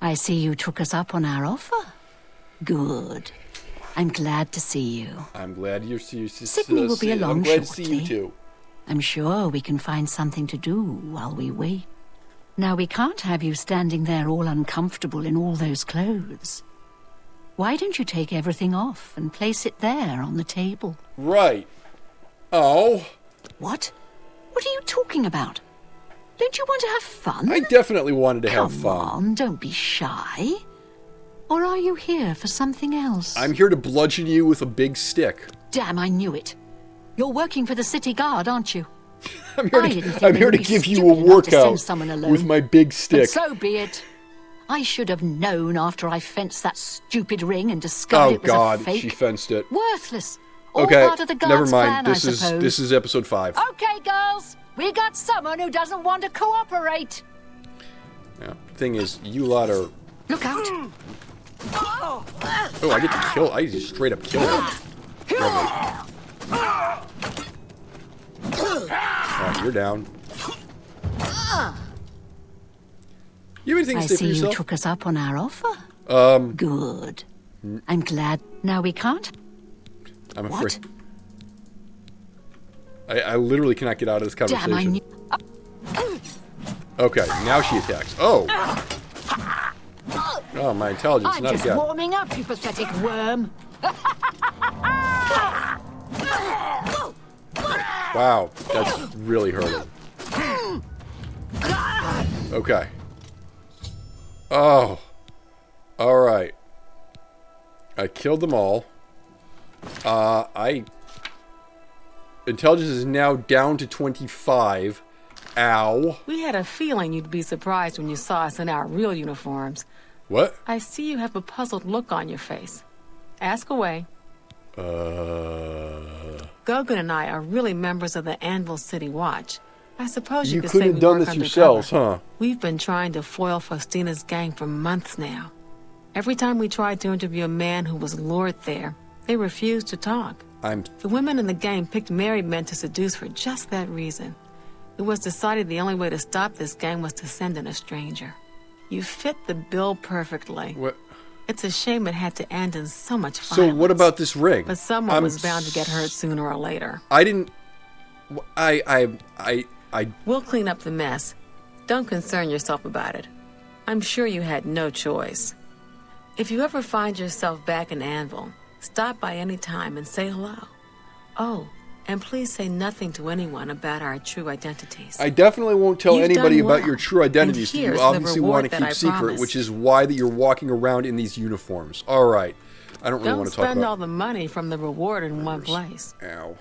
I see you took us up on our offer. Good. I'm glad to see you. I'm glad you're Sydney will be along I'm glad shortly. to see you too. I'm sure we can find something to do while we wait. Now, we can't have you standing there all uncomfortable in all those clothes. Why don't you take everything off and place it there on the table? Right. Oh. What? What are you talking about? Don't you want to have fun? I definitely wanted to have fun. Come on, don't be shy. Or are you here for something else? I'm here to bludgeon you with a big stick. Damn, I knew it. You're working for the city guard, aren't you? I'm here to give you a workout with my big stick. But so be it. I should have known after I fenced that stupid ring and discovered it was a fake. She fenced it. Worthless. All Okay, part of the guard's never mind. plan, This is episode 5. Okay, girls. We got someone who doesn't want to cooperate. Yeah. Thing is, you lot are. Look out. Oh, I get to kill. I just straight up kill him. Alright, you're down. You have anything to say for I see yourself? you took us up on our offer. Good. I'm glad. Now we can't. I'm afraid. I literally cannot get out of this conversation. Damn, I knew. Okay, now she attacks. Oh! Oh, my intelligence, I'm not just again. warming up, you pathetic worm. Wow, that's really hurting. Okay. Oh. Alright. I killed them all. Intelligence is now down to 25. Ow. We had a feeling you'd be surprised when you saw us in our real uniforms. What? I see you have a puzzled look on your face. Ask away. Gogan and I are really members of the Anvil City Watch. I suppose you could say couldn't we have done work this yourselves, undercover. huh? We've been trying to foil Faustina's gang for months now. Every time we tried to interview a man who was lured there, they refused to talk. The women in the gang picked married men to seduce for just that reason. It was decided the only way to stop this gang was to send in a stranger. You fit the bill perfectly. What? It's a shame it had to end in so much violence. So what about this ring? But someone was bound to get hurt sooner or later. I didn't... I... We'll clean up the mess. Don't concern yourself about it. I'm sure you had no choice. If you ever find yourself back in Anvil, stop by any time and say hello. Oh, and please say nothing to anyone about our true identities. I definitely won't tell You've anybody done about well. your true identities that And you here's the obviously want reward to that keep I secret, promised. which is why that you're walking around in these uniforms. All right. I don't really Don't want to talk spend about... all the money from the reward in one place. Ow.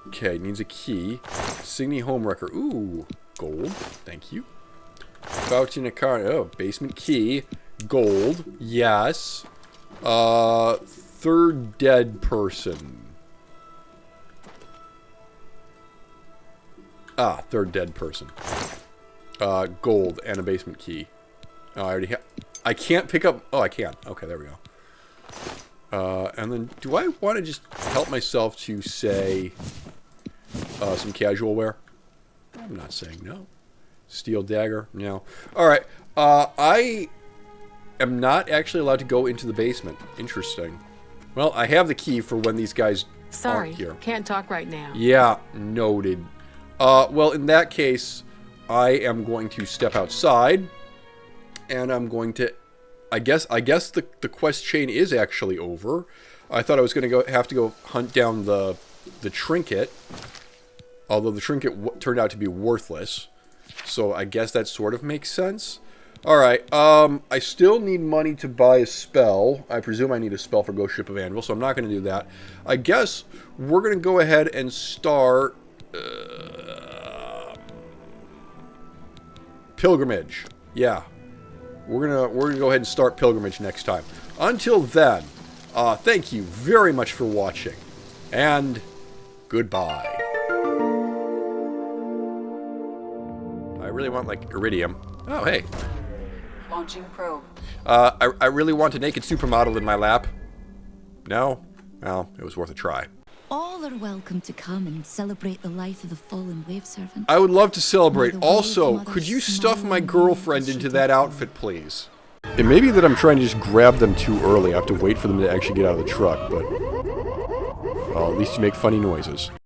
Okay, needs a key. Signy home wrecker. Ooh, gold. Thank you. Vouch in a car. Oh, basement key. Gold. Yes. Third dead person. Third dead person. Gold and a basement key. Oh, I already have... I can't pick up... Oh, I can. Okay, there we go. And then, do I want to just help myself to say some casual wear? I'm not saying no. Steel dagger? No. Alright. I am not actually allowed to go into the basement. Interesting. Well, I have the key for when these guys Sorry, aren't here. can't talk right now. Yeah, noted. Well, in that case, I am going to step outside, and I'm going to... I guess the quest chain is actually over. I thought I was going to have to go hunt down the trinket, although the trinket turned out to be worthless. So I guess that sort of makes sense. Alright, I still need money to buy a spell. I presume I need a spell for Ghost Ship of Anvil, so I'm not going to do that. I guess we're going to go ahead and start... Pilgrimage. Yeah. We're gonna go ahead and start Pilgrimage next time. Until then, thank you very much for watching. And goodbye. I really want, like, Iridium. Oh, hey. Launching probe. I really want a naked supermodel in my lap. No? Well, it was worth a try. All are welcome to come and celebrate the life of the fallen wave servant. I would love to celebrate. Also, could you stuff my girlfriend into that outfit, please? It may be that I'm trying to just grab them too early. I have to wait for them to actually get out of the truck, but... well, at least you make funny noises.